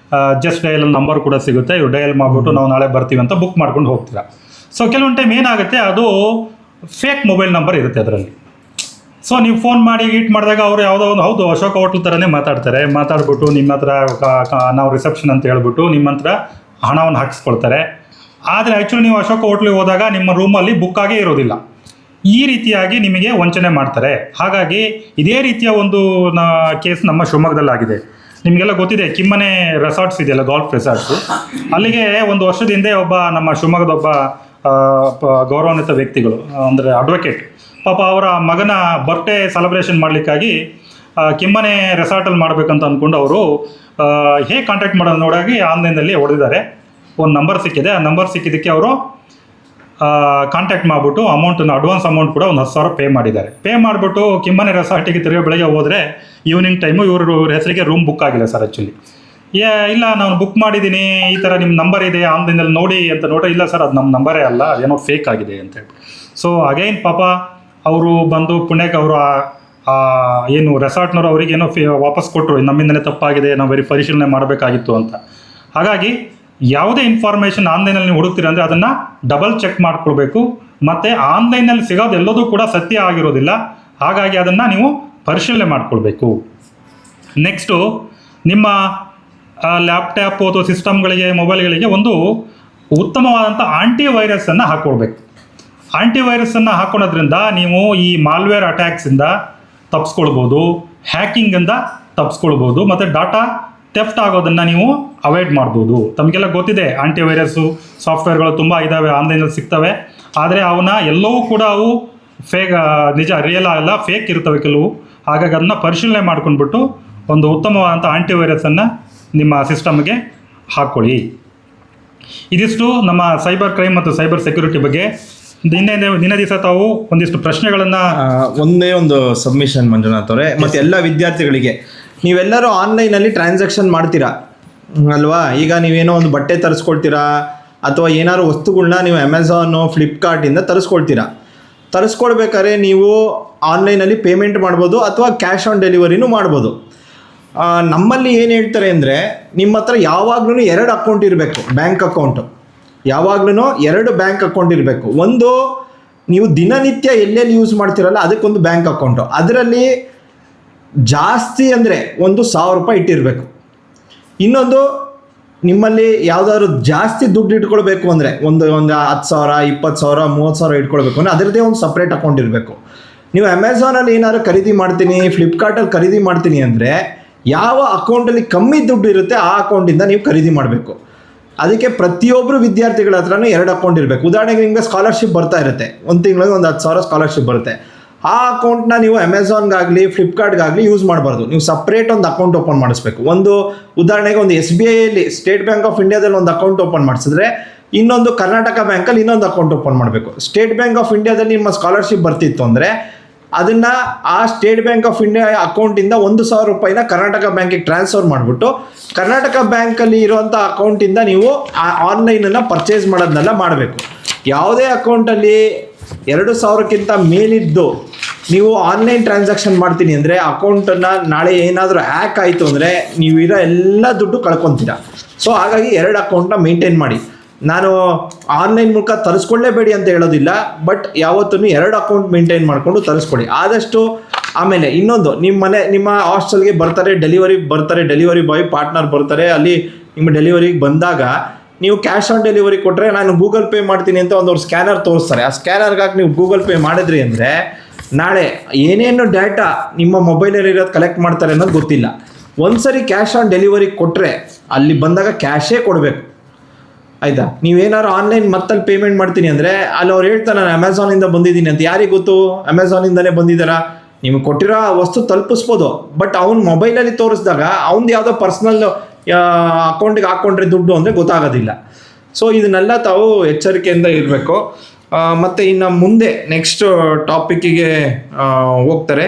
ಜಸ್ಟ್ ಡಯಲ್ ನಂಬರ್ ಕೂಡ ಸಿಗುತ್ತೆ. ಇವು ಡಯಲ್ ಮಾಡಿಬಿಟ್ಟು ನಾವು ನಾಳೆ ಬರ್ತೀವಿ ಅಂತ ಬುಕ್ ಮಾಡ್ಕೊಂಡು ಹೋಗ್ತೀರಾ. ಸೊ ಕೆಲವೊಂದು ಟೈಮ್ ಏನಾಗುತ್ತೆ, ಅದು ಫೇಕ್ ಮೊಬೈಲ್ ನಂಬರ್ ಇರುತ್ತೆ ಅದರಲ್ಲಿ. ಸೊ ನೀವು ಫೋನ್ ಮಾಡಿ ಈಟ್ ಮಾಡಿದಾಗ ಅವರು ಯಾವುದೋ ಒಂದು, ಹೌದು ಅಶೋಕ ಹೋಟ್ಲ್ ಥರನೇ ಮಾತಾಡ್ಬಿಟ್ಟು ನಿಮ್ಮ ಹತ್ರ ನಾವು ರಿಸೆಪ್ಷನ್ ಅಂತ ಹೇಳ್ಬಿಟ್ಟು ನಿಮ್ಮ ಹತ್ರ ಹಣವನ್ನು ಹಾಕಿಸ್ಕೊಳ್ತಾರೆ. ಆದರೆ ಆ್ಯಕ್ಚುಲಿ ನೀವು ಅಶೋಕ ಹೋಟ್ಲಿಗೆ ಹೋದಾಗ ನಿಮ್ಮ ರೂಮಲ್ಲಿ ಬುಕ್ ಆಗೇ ಇರೋದಿಲ್ಲ. ಈ ರೀತಿಯಾಗಿ ನಿಮಗೆ ವಂಚನೆ ಮಾಡ್ತಾರೆ. ಹಾಗಾಗಿ ಇದೇ ರೀತಿಯ ಒಂದು ಕೇಸ್ ನಮ್ಮ ಶಿವಮೊಗ್ಗದಲ್ಲಾಗಿದೆ. ನಿಮಗೆಲ್ಲ ಗೊತ್ತಿದೆ, ಕಿಮ್ಮನೆ ರೆಸಾರ್ಟ್ಸ್ ಇದೆಯಲ್ಲ, ಗಾಲ್ಫ್ ರೆಸಾರ್ಟ್ಸು, ಅಲ್ಲಿಗೆ ಒಂದು ವರ್ಷದ ಹಿಂದೆ ಒಬ್ಬ ನಮ್ಮ ಶಿವಮೊಗ್ಗದ ಒಬ್ಬ ಗೌರವಾನ್ವಿತ ವ್ಯಕ್ತಿಗಳು, ಅಂದರೆ ಅಡ್ವೊಕೇಟ್, ಪಾಪ ಅವರ ಮಗನ ಬರ್ತ್ಡೇ ಸೆಲೆಬ್ರೇಷನ್ ಮಾಡಲಿಕ್ಕಾಗಿ ಕಿಮ್ಮನೆ ರೆಸಾರ್ಟಲ್ಲಿ ಮಾಡಬೇಕಂತ ಅಂದ್ಕೊಂಡು ಅವರು ಹೇಗೆ ಕಾಂಟ್ಯಾಕ್ಟ್ ಮಾಡೋದು ನೋಡಾಗಿ ಆನ್ಲೈನಲ್ಲಿ ಹೊಡೆದಿದ್ದಾರೆ. ಒಂದು ನಂಬರ್ ಸಿಕ್ಕಿದೆ. ಆ ನಂಬರ್ ಸಿಕ್ಕಿದ್ದಕ್ಕೆ ಅವರು ಕಾಂಟ್ಯಾಕ್ಟ್ ಮಾಡಿಬಿಟ್ಟು ಅಡ್ವಾನ್ಸ್ ಅಮೌಂಟ್ ಕೂಡ ಒಂದು 10,000 ಪೇ ಮಾಡಿದ್ದಾರೆ. ಪೇ ಮಾಡಿಬಿಟ್ಟು ಕಿಮ್ಮನೆ ರೆಸಾರ್ಟಿಗೆ ತಿರುಗಿ ಬೆಳಗ್ಗೆ ಹೋದರೆ ಈವ್ನಿಂಗ್ ಟೈಮು ಇವ್ರ ಹೆಸರಿಗೆ ರೂಮ್ ಬುಕ್ ಆಗಿಲ್ಲ ಸರ್. ಆ್ಯಕ್ಚುಲಿ ಇಲ್ಲ, ನಾನು ಬುಕ್ ಮಾಡಿದ್ದೀನಿ, ಈ ಥರ ನಿಮ್ಮ ನಂಬರ್ ಇದೆ ಆನ್ಲೈನಲ್ಲಿ ನೋಡಿ ಅಂತ ನೋಡ್ರೆ, ಇಲ್ಲ ಸರ್ ಅದು ನಮ್ಮ ನಂಬರೇ ಅಲ್ಲ, ಏನೋ ಫೇಕ್ ಆಗಿದೆ ಅಂತೇಳಿ. ಸೊ ಅಗೈನ್ ಪಾಪ ಅವರು ಬಂದು ಪುಣ್ಯಕ್ಕೆ ಅವರು ಏನು ರೆಸಾರ್ಟ್ನವರು ಅವರಿಗೇನೋ ವಾಪಸ್ ಕೊಟ್ಟರು, ನಮ್ಮಿಂದಲೇ ತಪ್ಪಾಗಿದೆ, ನಾವು ಪರಿಶೀಲನೆ ಮಾಡಬೇಕಾಗಿತ್ತು ಅಂತ. ಹಾಗಾಗಿ ಯಾವುದೇ ಇನ್ಫಾರ್ಮೇಷನ್ ಆನ್ಲೈನಲ್ಲಿ ನೀವು ಹುಡುಕ್ತೀರ ಅಂದರೆ ಅದನ್ನು ಡಬಲ್ ಚೆಕ್ ಮಾಡ್ಕೊಳ್ಬೇಕು. ಮತ್ತು ಆನ್ಲೈನಲ್ಲಿ ಸಿಗೋದು ಎಲ್ಲದೂ ಕೂಡ ಸತ್ಯ ಆಗಿರೋದಿಲ್ಲ. ಹಾಗಾಗಿ ಅದನ್ನು ನೀವು ಪರಿಶೀಲನೆ ಮಾಡ್ಕೊಳ್ಬೇಕು. ನೆಕ್ಸ್ಟು, ನಿಮ್ಮ ಲ್ಯಾಪ್ಟಾಪ್ ಅಥವಾ ಸಿಸ್ಟಮ್ಗಳಿಗೆ, ಮೊಬೈಲ್ಗಳಿಗೆ ಒಂದು ಉತ್ತಮವಾದಂಥ ಆಂಟಿವೈರಸನ್ನು ಹಾಕ್ಕೊಳ್ಬೇಕು. ಆಂಟಿವೈರಸನ್ನು ಹಾಕೊಳ್ಳೋದ್ರಿಂದ ನೀವು ಈ ಮಾಲ್ವೇರ್ ಅಟ್ಯಾಕ್ಸಿಂದ ತಪ್ಪಿಸ್ಕೊಳ್ಬೋದು, ಹ್ಯಾಕಿಂಗಿಂದ ತಪ್ಪಿಸ್ಕೊಳ್ಬೋದು, ಮತ್ತು ಡಾಟಾ ಥೆಫ್ಟ್ ಆಗೋದನ್ನು ನೀವು ಅವಾಯ್ಡ್ ಮಾಡ್ಬೋದು. ತಮಗೆಲ್ಲ ಗೊತ್ತಿದೆ, ಆಂಟಿವೈರಸ್ಸು ಸಾಫ್ಟ್ವೇರ್ಗಳು ತುಂಬ ಇದ್ದಾವೆ, ಆನ್ಲೈನಲ್ಲಿ ಸಿಗ್ತವೆ. ಆದರೆ ಅವನ್ನ ಎಲ್ಲವೂ ಕೂಡ ಅವು ಫೇಕ್, ನಿಜ ರಿಯಲ್ ಅಲ್ಲ, ಫೇಕ್ ಇರ್ತವೆ ಕೆಲವು. ಹಾಗಾಗಿ ಅದನ್ನು ಪರಿಶೀಲನೆ ಮಾಡ್ಕೊಂಡ್ಬಿಟ್ಟು ಒಂದು ಉತ್ತಮವಾದಂಥ ಆಂಟಿವೈರಸನ್ನು ನಿಮ್ಮ ಸಿಸ್ಟಮ್ಗೆ ಹಾಕ್ಕೊಳ್ಳಿ. ಇದಿಷ್ಟು ನಮ್ಮ ಸೈಬರ್ ಕ್ರೈಮ್ ಮತ್ತು ಸೈಬರ್ ಸೆಕ್ಯೂರಿಟಿ ಬಗ್ಗೆ. ದಿನ ದಿವಸ ತಾವು ಒಂದಿಷ್ಟು ಪ್ರಶ್ನೆಗಳನ್ನು, ಒಂದೇ ಒಂದು ಸಬ್ಮಿಷನ್ ಮಂಜುನಾಥ್ ಅವರೇ, ಮತ್ತು ಎಲ್ಲ ವಿದ್ಯಾರ್ಥಿಗಳಿಗೆ, ನೀವೆಲ್ಲರೂ ಆನ್ಲೈನಲ್ಲಿ ಟ್ರಾನ್ಸಾಕ್ಷನ್ ಮಾಡ್ತೀರಾ ಅಲ್ವಾ? ಈಗ ನೀವೇನೋ ಒಂದು ಬಟ್ಟೆ ತರಿಸ್ಕೊಳ್ತೀರಾ ಅಥವಾ ಏನಾದ್ರು ವಸ್ತುಗಳನ್ನ ನೀವು ಅಮೆಝಾನು, ಫ್ಲಿಪ್ಕಾರ್ಟಿಂದ ತರಿಸ್ಕೊಳ್ಬೇಕಾದ್ರೆ ನೀವು ಆನ್ಲೈನಲ್ಲಿ ಪೇಮೆಂಟ್ ಮಾಡ್ಬೋದು ಅಥವಾ ಕ್ಯಾಶ್ ಆನ್ ಡೆಲಿವರಿನೂ ಮಾಡ್ಬೋದು. ನಮ್ಮಲ್ಲಿ ಏನು ಹೇಳ್ತಾರೆ ಅಂದರೆ, ನಿಮ್ಮ ಹತ್ರ ಯಾವಾಗ್ಲೂ 2 ಅಕೌಂಟ್ ಇರಬೇಕು, ಬ್ಯಾಂಕ್ ಅಕೌಂಟು. ಯಾವಾಗ್ಲೂ 2 ಬ್ಯಾಂಕ್ ಅಕೌಂಟ್ ಇರಬೇಕು. ಒಂದು ನೀವು ದಿನನಿತ್ಯ ಎಲ್ಲೆಲ್ಲಿ ಯೂಸ್ ಮಾಡ್ತೀರಲ್ಲ ಅದಕ್ಕೊಂದು ಬ್ಯಾಂಕ್ ಅಕೌಂಟು, ಅದರಲ್ಲಿ ಜಾಸ್ತಿ ಅಂದರೆ ಒಂದು 1,000 ರೂಪಾಯಿ ಇಟ್ಟಿರಬೇಕು. ಇನ್ನೊಂದು ನಿಮ್ಮಲ್ಲಿ ಯಾವುದಾದ್ರು ಜಾಸ್ತಿ ದುಡ್ಡು ಇಟ್ಕೊಳ್ಬೇಕು ಅಂದರೆ ಒಂದು 10,000, 20,000, 30,000 ಇಟ್ಕೊಳ್ಬೇಕು ಅಂದರೆ ಅದರದ್ದೇ ಒಂದು ಸಪ್ರೇಟ್ ಅಕೌಂಟ್ ಇರಬೇಕು. ನೀವು ಅಮೆಝಾನಲ್ಲಿ ಏನಾದ್ರು ಖರೀದಿ ಮಾಡ್ತೀನಿ, ಫ್ಲಿಪ್ಕಾರ್ಟಲ್ಲಿ ಖರೀದಿ ಮಾಡ್ತೀನಿ ಅಂದರೆ ಯಾವ ಅಕೌಂಟಲ್ಲಿ ಕಮ್ಮಿ ದುಡ್ಡು ಇರುತ್ತೆ ಆ ಅಕೌಂಟಿಂದ ನೀವು ಖರೀದಿ ಮಾಡಬೇಕು. ಅದಕ್ಕೆ ಪ್ರತಿಯೊಬ್ಬರು ವಿದ್ಯಾರ್ಥಿಗಳ ಹತ್ರನೂ 2 ಅಕೌಂಟ್ ಇರಬೇಕು. ಉದಾಹರಣೆಗೆ ನಿಮಗೆ ಸ್ಕಾಲರ್ಶಿಪ್ ಬರ್ತಾ ಇರುತ್ತೆ, ಒಂದು ತಿಂಗಳಿಗೆ ಒಂದು 10,000 ಸ್ಕಾಲರ್ಶಿಪ್ ಬರುತ್ತೆ. ಆ ಅಕೌಂಟ್ನ ನೀವು ಅಮೆಝಾನ್ಗಾಗಲಿ ಫ್ಲಿಪ್ಕಾರ್ಟ್ಗಾಗಲಿ ಯೂಸ್ ಮಾಡಬಾರ್ದು. ನೀವು ಸಪ್ರೇಟ್ ಒಂದು ಅಕೌಂಟ್ ಓಪನ್ ಮಾಡಿಸ್ಬೇಕು. ಒಂದು ಉದಾಹರಣೆಗೆ ಒಂದು SBIಯಲ್ಲಿ ಸ್ಟೇಟ್ ಬ್ಯಾಂಕ್ ಆಫ್ ಇಂಡಿಯಾದಲ್ಲಿ ಒಂದು ಅಕೌಂಟ್ ಓಪನ್ ಮಾಡಿಸಿದ್ರೆ ಇನ್ನೊಂದು ಕರ್ನಾಟಕ ಬ್ಯಾಂಕಲ್ಲಿ ಇನ್ನೊಂದು ಅಕೌಂಟ್ ಓಪನ್ ಮಾಡಬೇಕು. ಸ್ಟೇಟ್ ಬ್ಯಾಂಕ್ ಆಫ್ ಇಂಡಿಯಾದಲ್ಲಿ ನಿಮ್ಮ ಸ್ಕಾಲರ್ಶಿಪ್ ಬರ್ತಿತ್ತು ಅಂದರೆ ಅದನ್ನು ಆ ಸ್ಟೇಟ್ ಬ್ಯಾಂಕ್ ಆಫ್ ಇಂಡಿಯಾ ಅಕೌಂಟಿಂದ 1,000 ರೂಪಾಯಿನ ಕರ್ನಾಟಕ ಬ್ಯಾಂಕಿಗೆ ಟ್ರಾನ್ಸ್ಫರ್ ಮಾಡಿಬಿಟ್ಟು ಕರ್ನಾಟಕ ಬ್ಯಾಂಕಲ್ಲಿ ಇರುವಂಥ ಅಕೌಂಟಿಂದ ನೀವು ಆ ಆನ್ಲೈನನ್ನು ಪರ್ಚೇಸ್ ಮಾಡೋದನ್ನೆಲ್ಲ ಮಾಡಬೇಕು. ಯಾವುದೇ ಅಕೌಂಟಲ್ಲಿ 2,000ಕ್ಕಿಂತ ಮೇಲಿದ್ದು ನೀವು ಆನ್ಲೈನ್ ಟ್ರಾನ್ಸಾಕ್ಷನ್ ಮಾಡ್ತೀನಿ ಅಂದರೆ ಅಕೌಂಟನ್ನು ನಾಳೆ ಏನಾದರೂ ಹ್ಯಾಕ್ ಆಯಿತು ಅಂದರೆ ನೀವು ಇರೋ ಎಲ್ಲ ದುಡ್ಡು ಕಳ್ಕೊತೀರ. ಸೊ ಹಾಗಾಗಿ 2 ಅಕೌಂಟ್ನ ಮೇಂಟೈನ್ ಮಾಡಿ. ನಾನು ಆನ್ಲೈನ್ ಮೂಲಕ ತರಿಸ್ಕೊಳ್ಳೇಬೇಡಿ ಅಂತ ಹೇಳೋದಿಲ್ಲ, ಬಟ್ ಯಾವತ್ತೂ 2 ಅಕೌಂಟ್ ಮೇಂಟೈನ್ ಮಾಡಿಕೊಂಡು ತರಿಸ್ಕೊಡಿ ಆದಷ್ಟು. ಆಮೇಲೆ ಇನ್ನೊಂದು, ನಿಮ್ಮ ಹಾಸ್ಟೆಲ್ಗೆ ಡೆಲಿವರಿ ಬಾಯ್ ಪಾರ್ಟ್ನರ್ ಬರ್ತಾರೆ. ಅಲ್ಲಿ ನಿಮ್ಮ ಡೆಲಿವರಿಗೆ ಬಂದಾಗ ನೀವು ಕ್ಯಾಶ್ ಆನ್ ಡೆಲಿವರಿ ಕೊಟ್ಟರೆ ನಾನು ಗೂಗಲ್ ಪೇ ಮಾಡ್ತೀನಿ ಅಂತ ಒಂದು ಸ್ಕ್ಯಾನರ್ ತೋರಿಸ್ತಾರೆ. ಆ ಸ್ಕ್ಯಾನರ್ಗಾಗಿ ನೀವು ಗೂಗಲ್ ಪೇ ಮಾಡಿದ್ರಿ ಅಂದರೆ ನಾಳೆ ಏನೇನು ಡೇಟಾ ನಿಮ್ಮ ಮೊಬೈಲಲ್ಲಿರೋದು ಕಲೆಕ್ಟ್ ಮಾಡ್ತಾರೆ ಅನ್ನೋದು ಗೊತ್ತಿಲ್ಲ. ಒಂದ್ಸರಿ ಕ್ಯಾಶ್ ಆನ್ ಡೆಲಿವರಿ ಕೊಟ್ಟರೆ ಅಲ್ಲಿ ಬಂದಾಗ ಕ್ಯಾಶೇ ಕೊಡಬೇಕು, ಆಯಿತಾ? ನೀವೇನಾದ್ರು ಆನ್ಲೈನ್ ಮತ್ತಲ್ಲಿ ಪೇಮೆಂಟ್ ಮಾಡ್ತೀನಿ ಅಂದರೆ ಅಲ್ಲಿ ಅವ್ರು ಹೇಳ್ತಾರೆ ನಾನು ಅಮೆಝಾನಿಂದ ಬಂದಿದ್ದೀನಿ ಅಂತ. ಯಾರಿಗೆ ಗೊತ್ತು ಅಮೆಝಾನಿಂದಲೇ ಬಂದಿದ್ದಾರಾ? ನಿಮಗೆ ಕೊಟ್ಟಿರೋ ವಸ್ತು ತಲುಪಿಸ್ಬೋದು, ಬಟ್ ಅವ್ನ ಮೊಬೈಲಲ್ಲಿ ತೋರಿಸಿದಾಗ ಅವ್ನು ಯಾವುದೋ ಪರ್ಸ್ನಲ್ ಅಕೌಂಟಿಗೆ ಹಾಕ್ಕೊಂಡ್ರೆ ದುಡ್ಡು ಅಂದರೆ ಗೊತ್ತಾಗೋದಿಲ್ಲ. ಸೊ ಇದನ್ನೆಲ್ಲ ತಾವು ಎಚ್ಚರಿಕೆಯಿಂದ ಇರಬೇಕು. ಮತ್ತು ಇನ್ನು ಮುಂದೆ ನೆಕ್ಸ್ಟ್ ಟಾಪಿಕ್ಕಿಗೆ ಹೋಗ್ತಾರೆ.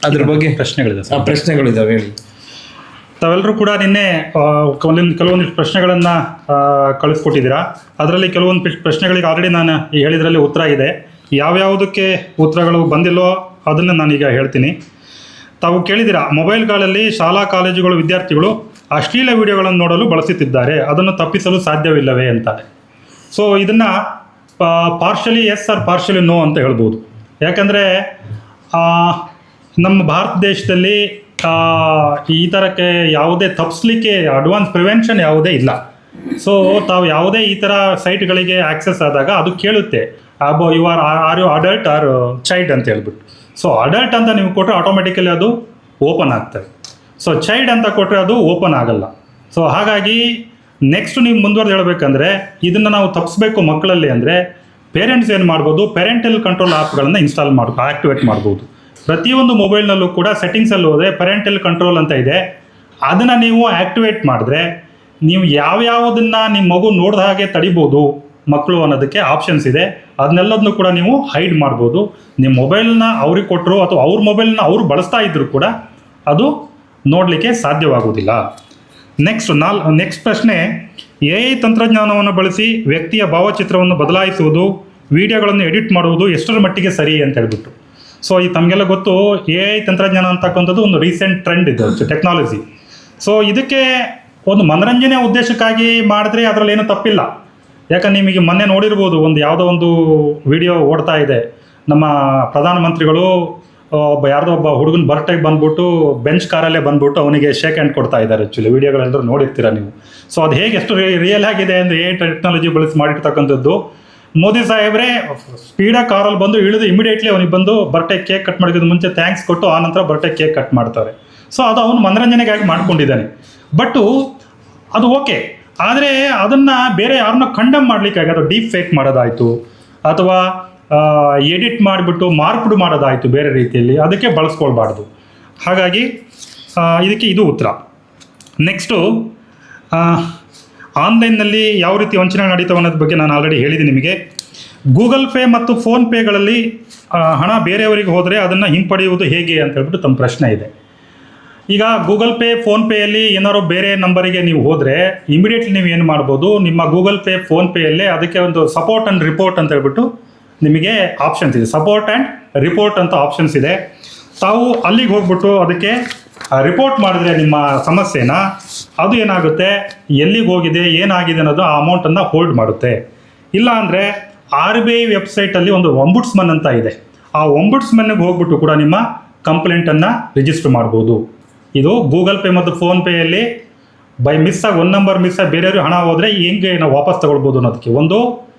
ಅದ್ರ ಬಗ್ಗೆ ಪ್ರಶ್ನೆಗಳಿದ್ದಾವೆ ಹೇಳಿ. ತಾವೆಲ್ಲರೂ ಕೂಡ ನಿನ್ನೆ ಕೆಲವೊಂದಿಷ್ಟು ಪ್ರಶ್ನೆಗಳನ್ನು ಕಳಿಸ್ಕೊಟ್ಟಿದ್ದೀರಾ. ಅದರಲ್ಲಿ ಕೆಲವೊಂದು ಪ್ರಶ್ನೆಗಳಿಗೆ ಆಲ್ರೆಡಿ ನಾನು ಹೇಳಿದ್ರಲ್ಲಿ ಉತ್ತರ ಇದೆ. ಯಾವ್ಯಾವುದಕ್ಕೆ ಉತ್ತರಗಳು ಬಂದಿಲ್ಲೋ ಅದನ್ನು ನಾನೀಗ ಹೇಳ್ತೀನಿ. ತಾವು ಕೇಳಿದ್ದೀರಾ, ಮೊಬೈಲ್ಗಳಲ್ಲಿ ಶಾಲಾ ಕಾಲೇಜುಗಳ ವಿದ್ಯಾರ್ಥಿಗಳು ಅಶ್ಲೀಲ ವಿಡಿಯೋಗಳನ್ನು ನೋಡಲು ಬಳಸುತ್ತಿದ್ದಾರೆ, ಅದನ್ನು ತಪ್ಪಿಸಲು ಸಾಧ್ಯವಿಲ್ಲವೇ ಅಂತಾರೆ. ಸೊ ಇದನ್ನು partially yes or partially no ಅಂತ ಹೇಳ್ಬೋದು. ಯಾಕಂದರೆ ನಮ್ಮ ಭಾರತ ದೇಶದಲ್ಲಿ ಈ ಥರಕ್ಕೆ ಯಾವುದೇ ತಪ್ಪಿಸ್ಲಿಕ್ಕೆ ಅಡ್ವಾನ್ಸ್ ಪ್ರಿವೆನ್ಷನ್ ಯಾವುದೇ ಇಲ್ಲ. ಸೊ ತಾವು ಯಾವುದೇ ಈ ಥರ ಸೈಟ್ಗಳಿಗೆ ಆ್ಯಕ್ಸೆಸ್ ಆದಾಗ ಅದು ಕೇಳುತ್ತೆ you are you adult or child ಅಂತ ಹೇಳ್ಬಿಟ್ಟು. ಸೊ ಅಡಲ್ಟ್ ಅಂತ ನೀವು ಕೊಟ್ಟರೆ ಆಟೋಮೆಟಿಕಲಿ ಅದು ಓಪನ್ ಆಗ್ತದೆ. ಸೊ ಚೈಲ್ಡ್ ಅಂತ ಕೊಟ್ಟರೆ ಅದು ಓಪನ್ ಆಗಲ್ಲ. ಸೊ ಹಾಗಾಗಿ ನೆಕ್ಸ್ಟ್ ನೀವು ಮುಂದುವರೆದು ಹೇಳಬೇಕಂದ್ರೆ ಇದನ್ನು ನಾವು ತಪ್ಪಿಸ್ಬೇಕು ಮಕ್ಕಳಲ್ಲಿ ಅಂದರೆ ಪೇರೆಂಟ್ಸ್ ಏನು ಮಾಡ್ಬೋದು, ಪೇರೆಂಟಲ್ ಕಂಟ್ರೋಲ್ ಆ್ಯಪ್ಗಳನ್ನು ಆ್ಯಕ್ಟಿವೇಟ್ ಮಾಡ್ಬೋದು. ಪ್ರತಿಯೊಂದು ಮೊಬೈಲ್ನಲ್ಲೂ ಕೂಡ ಸೆಟ್ಟಿಂಗ್ಸಲ್ಲಿ ಹೋದರೆ ಪೇರೆಂಟಲ್ ಕಂಟ್ರೋಲ್ ಅಂತ ಇದೆ. ಅದನ್ನು ನೀವು ಆ್ಯಕ್ಟಿವೇಟ್ ಮಾಡಿದ್ರೆ ನೀವು ಯಾವ್ಯಾವುದನ್ನು ನಿಮ್ಮ ಮಗು ನೋಡಿದ ಹಾಗೆ ತಡಿಬೋದು ಮಕ್ಕಳು ಅನ್ನೋದಕ್ಕೆ ಆಪ್ಷನ್ಸ್ ಇದೆ. ಅದನ್ನೆಲ್ಲದನ್ನು ಕೂಡ ನೀವು ಹೈಡ್ ಮಾಡ್ಬೋದು. ನಿಮ್ಮ ಮೊಬೈಲ್ನ ಅವ್ರಿಗೆ ಕೊಟ್ಟರು ಅಥವಾ ಅವ್ರ ಮೊಬೈಲ್ನ ಅವ್ರು ಬಳಸ್ತಾ ಇದ್ದರೂ ಕೂಡ ಅದು ನೋಡಲಿಕ್ಕೆ ಸಾಧ್ಯವಾಗುವುದಿಲ್ಲ. ನೆಕ್ಸ್ಟ್ ಪ್ರಶ್ನೆ, AI ತಂತ್ರಜ್ಞಾನವನ್ನು ಬಳಸಿ ವ್ಯಕ್ತಿಯ ಭಾವಚಿತ್ರವನ್ನು ಬದಲಾಯಿಸುವುದು, ವಿಡಿಯೋಗಳನ್ನು ಎಡಿಟ್ ಮಾಡುವುದು ಎಷ್ಟರ ಮಟ್ಟಿಗೆ ಸರಿ ಅಂತ ಹೇಳ್ಬಿಟ್ಟು. ಸೊ ಈ ತಮಗೆಲ್ಲ ಗೊತ್ತು, AI ತಂತ್ರಜ್ಞಾನ ಅಂತಕ್ಕಂಥದ್ದು ಒಂದು ರೀಸೆಂಟ್ ಟ್ರೆಂಡ್ ಇದೆ ಟೆಕ್ನಾಲಜಿ. ಸೊ ಇದಕ್ಕೆ ಒಂದು ಮನರಂಜನೆ ಉದ್ದೇಶಕ್ಕಾಗಿ ಮಾಡಿದ್ರೆ ಅದರಲ್ಲಿ ಏನೂ ತಪ್ಪಿಲ್ಲ. ಯಾಕಂದ್ರೆ ನಿಮಗೆ ಮೊನ್ನೆ ನೋಡಿರ್ಬೋದು, ಯಾವುದೋ ಒಂದು ವಿಡಿಯೋ ಓಡ್ತಾ ಇದೆ, ನಮ್ಮ ಪ್ರಧಾನಮಂತ್ರಿಗಳು ಯಾರ್ದೋ ಒಬ್ಬ ಹುಡುಗನ ಬರ್ತ್ಡೇಗೆ ಬಂದ್ಬಿಟ್ಟು ಬೆಂಚ್ ಕಾರಲ್ಲೇ ಬಂದ್ಬಿಟ್ಟು ಅವನಿಗೆ ಶೇಕ್ ಹ್ಯಾಂಡ್ ಕೊಡ್ತಾ ಇದ್ದಾರೆ. ಆ್ಯಕ್ಚುಲಿ ವಿಡಿಯೋಗಳೆಲ್ಲರೂ ನೋಡಿರ್ತೀರ ನೀವು. ಸೊ ಅದು ಹೇಗೆ ಎಷ್ಟು ರಿಯಲ್ ಆಗಿದೆ ಅಂದರೆ AI ಟೆಕ್ನಾಲಜಿ ಬಳಸಿ ಮಾಡಿರ್ತಕ್ಕಂಥದ್ದು. ಮೋದಿ ಸಾಹೇಬ್ರೆ ಸ್ಪೀಡಾಗಿ ಕಾರಲ್ಲಿ ಬಂದು ಇಳಿದು ಇಮಿಡಿಯೇಟ್ಲಿ ಅವನಿಗೆ ಬಂದು ಬರ್ಡೇ ಕೇಕ್ ಕಟ್ ಮಾಡೋದು ಮುಂಚೆ ಥ್ಯಾಂಕ್ಸ್ ಕೊಟ್ಟು ಆ ನಂತರ ಬರ್ಡೇ ಕೇಕ್ ಕಟ್ ಮಾಡ್ತಾರೆ. ಸೊ ಅದು ಅವನು ಮನರಂಜನೆಗಾಗಿ ಮಾಡ್ಕೊಂಡಿದ್ದಾನೆ. ಬಟ್ಟು ಅದು ಓಕೆ, ಆದರೆ ಅದನ್ನು ಬೇರೆ ಯಾರನ್ನ ಕಂಡಮ್ ಮಾಡಲಿಕ್ಕಾಗಿ ಅದು ಡೀಪ್ ಫೇಕ್ ಮಾಡೋದಾಯಿತು ಅಥವಾ ಎಡಿಟ್ ಮಾಡಿಬಿಟ್ಟು ಮಾರ್ಕ್ಡ್ ಮಾಡೋದಾಯಿತು ಬೇರೆ ರೀತಿಯಲ್ಲಿ, ಅದಕ್ಕೆ ಬಳಸ್ಕೊಳ್ಬಾರ್ದು. ಹಾಗಾಗಿ ಇದಕ್ಕೆ ಇದು ಉತ್ತರ. ನೆಕ್ಸ್ಟು, ಆನ್ಲೈನ್ನಲ್ಲಿ ಯಾವ ರೀತಿ ವಂಚನೆ ನಡೀತಾವೆ ಅನ್ನೋದ್ರ ಬಗ್ಗೆ ನಾನು ಆಲ್ರೆಡಿ ಹೇಳಿದ್ದೀನಿ ನಿಮಗೆ. ಗೂಗಲ್ ಪೇ ಮತ್ತು ಫೋನ್ಪೇಗಳಲ್ಲಿ ಹಣ ಬೇರೆಯವರಿಗೆ ಹೋದರೆ ಅದನ್ನು ಹಿಂಪಡೆಯುವುದು ಹೇಗೆ ಅಂತ ಹೇಳ್ಬಿಟ್ಟು ತಮ್ಮ ಪ್ರಶ್ನೆ ಇದೆ. ಈಗ ಗೂಗಲ್ ಪೇ ಫೋನ್ಪೇಯಲ್ಲಿ ಏನಾದ್ರು ಬೇರೆ ನಂಬರಿಗೆ ನೀವು ಹೋದರೆ ಇಮಿಡಿಯೇಟ್ಲಿ ನೀವು ಏನು ಮಾಡ್ಬೋದು, ನಿಮ್ಮ ಗೂಗಲ್ ಪೇ ಫೋನ್ಪೇಯಲ್ಲೇ ಅದಕ್ಕೆ ಒಂದು ಸಪೋರ್ಟ್ ಆ್ಯಂಡ್ ರಿಪೋರ್ಟ್ ಅಂತ ಹೇಳ್ಬಿಟ್ಟು ನಿಮಗೆ ಆಪ್ಷನ್ಸ್ ಇದೆ. ಸಪೋರ್ಟ್ ಆ್ಯಂಡ್ ರಿಪೋರ್ಟ್ ಅಂತ ಆಪ್ಷನ್ಸ್ ಇದೆ. ತಾವು ಅಲ್ಲಿಗೆ ಹೋಗ್ಬಿಟ್ಟು ಅದಕ್ಕೆ ರಿಪೋರ್ಟ್ ಮಾಡಿದ್ರೆ ನಿಮ್ಮ ಸಮಸ್ಯೆನ, ಅದು ಏನಾಗುತ್ತೆ, ಎಲ್ಲಿಗೆ ಹೋಗಿದೆ ಏನಾಗಿದೆ ಅನ್ನೋದು ಆ ಅಮೌಂಟನ್ನು ಹೋಲ್ಡ್ ಮಾಡುತ್ತೆ. ಇಲ್ಲ ಅಂದರೆ RBI ವೆಬ್ಸೈಟಲ್ಲಿ ಒಂದು ಒಂಬುಡ್ಸ್ಮನ್ ಅಂತ ಇದೆ, ಆ ಒಂಬುಡ್ಸ್ಮನ್ಗೆ ಹೋಗ್ಬಿಟ್ಟು ಕೂಡ ನಿಮ್ಮ ಕಂಪ್ಲೇಂಟನ್ನು ರಿಜಿಸ್ಟರ್ ಮಾಡ್ಬೋದು. ಇದು ಗೂಗಲ್ ಪೇ ಮತ್ತು ಫೋನ್ಪೇಯಲ್ಲಿ ಬೈ ಮಿಸ್ಸಾಗಿ ಒಂದು ನಂಬರ್ ಮಿಸ್ಸಾಗಿ ಬೇರೆಯವ್ರಿಗೆ ಹಣ ಹೋದರೆ ಹೆಂಗೆ ನಾವು ವಾಪಸ್ ತೊಗೊಳ್ಬೋದು ಅನ್ನೋದಕ್ಕೆ ಒಂದು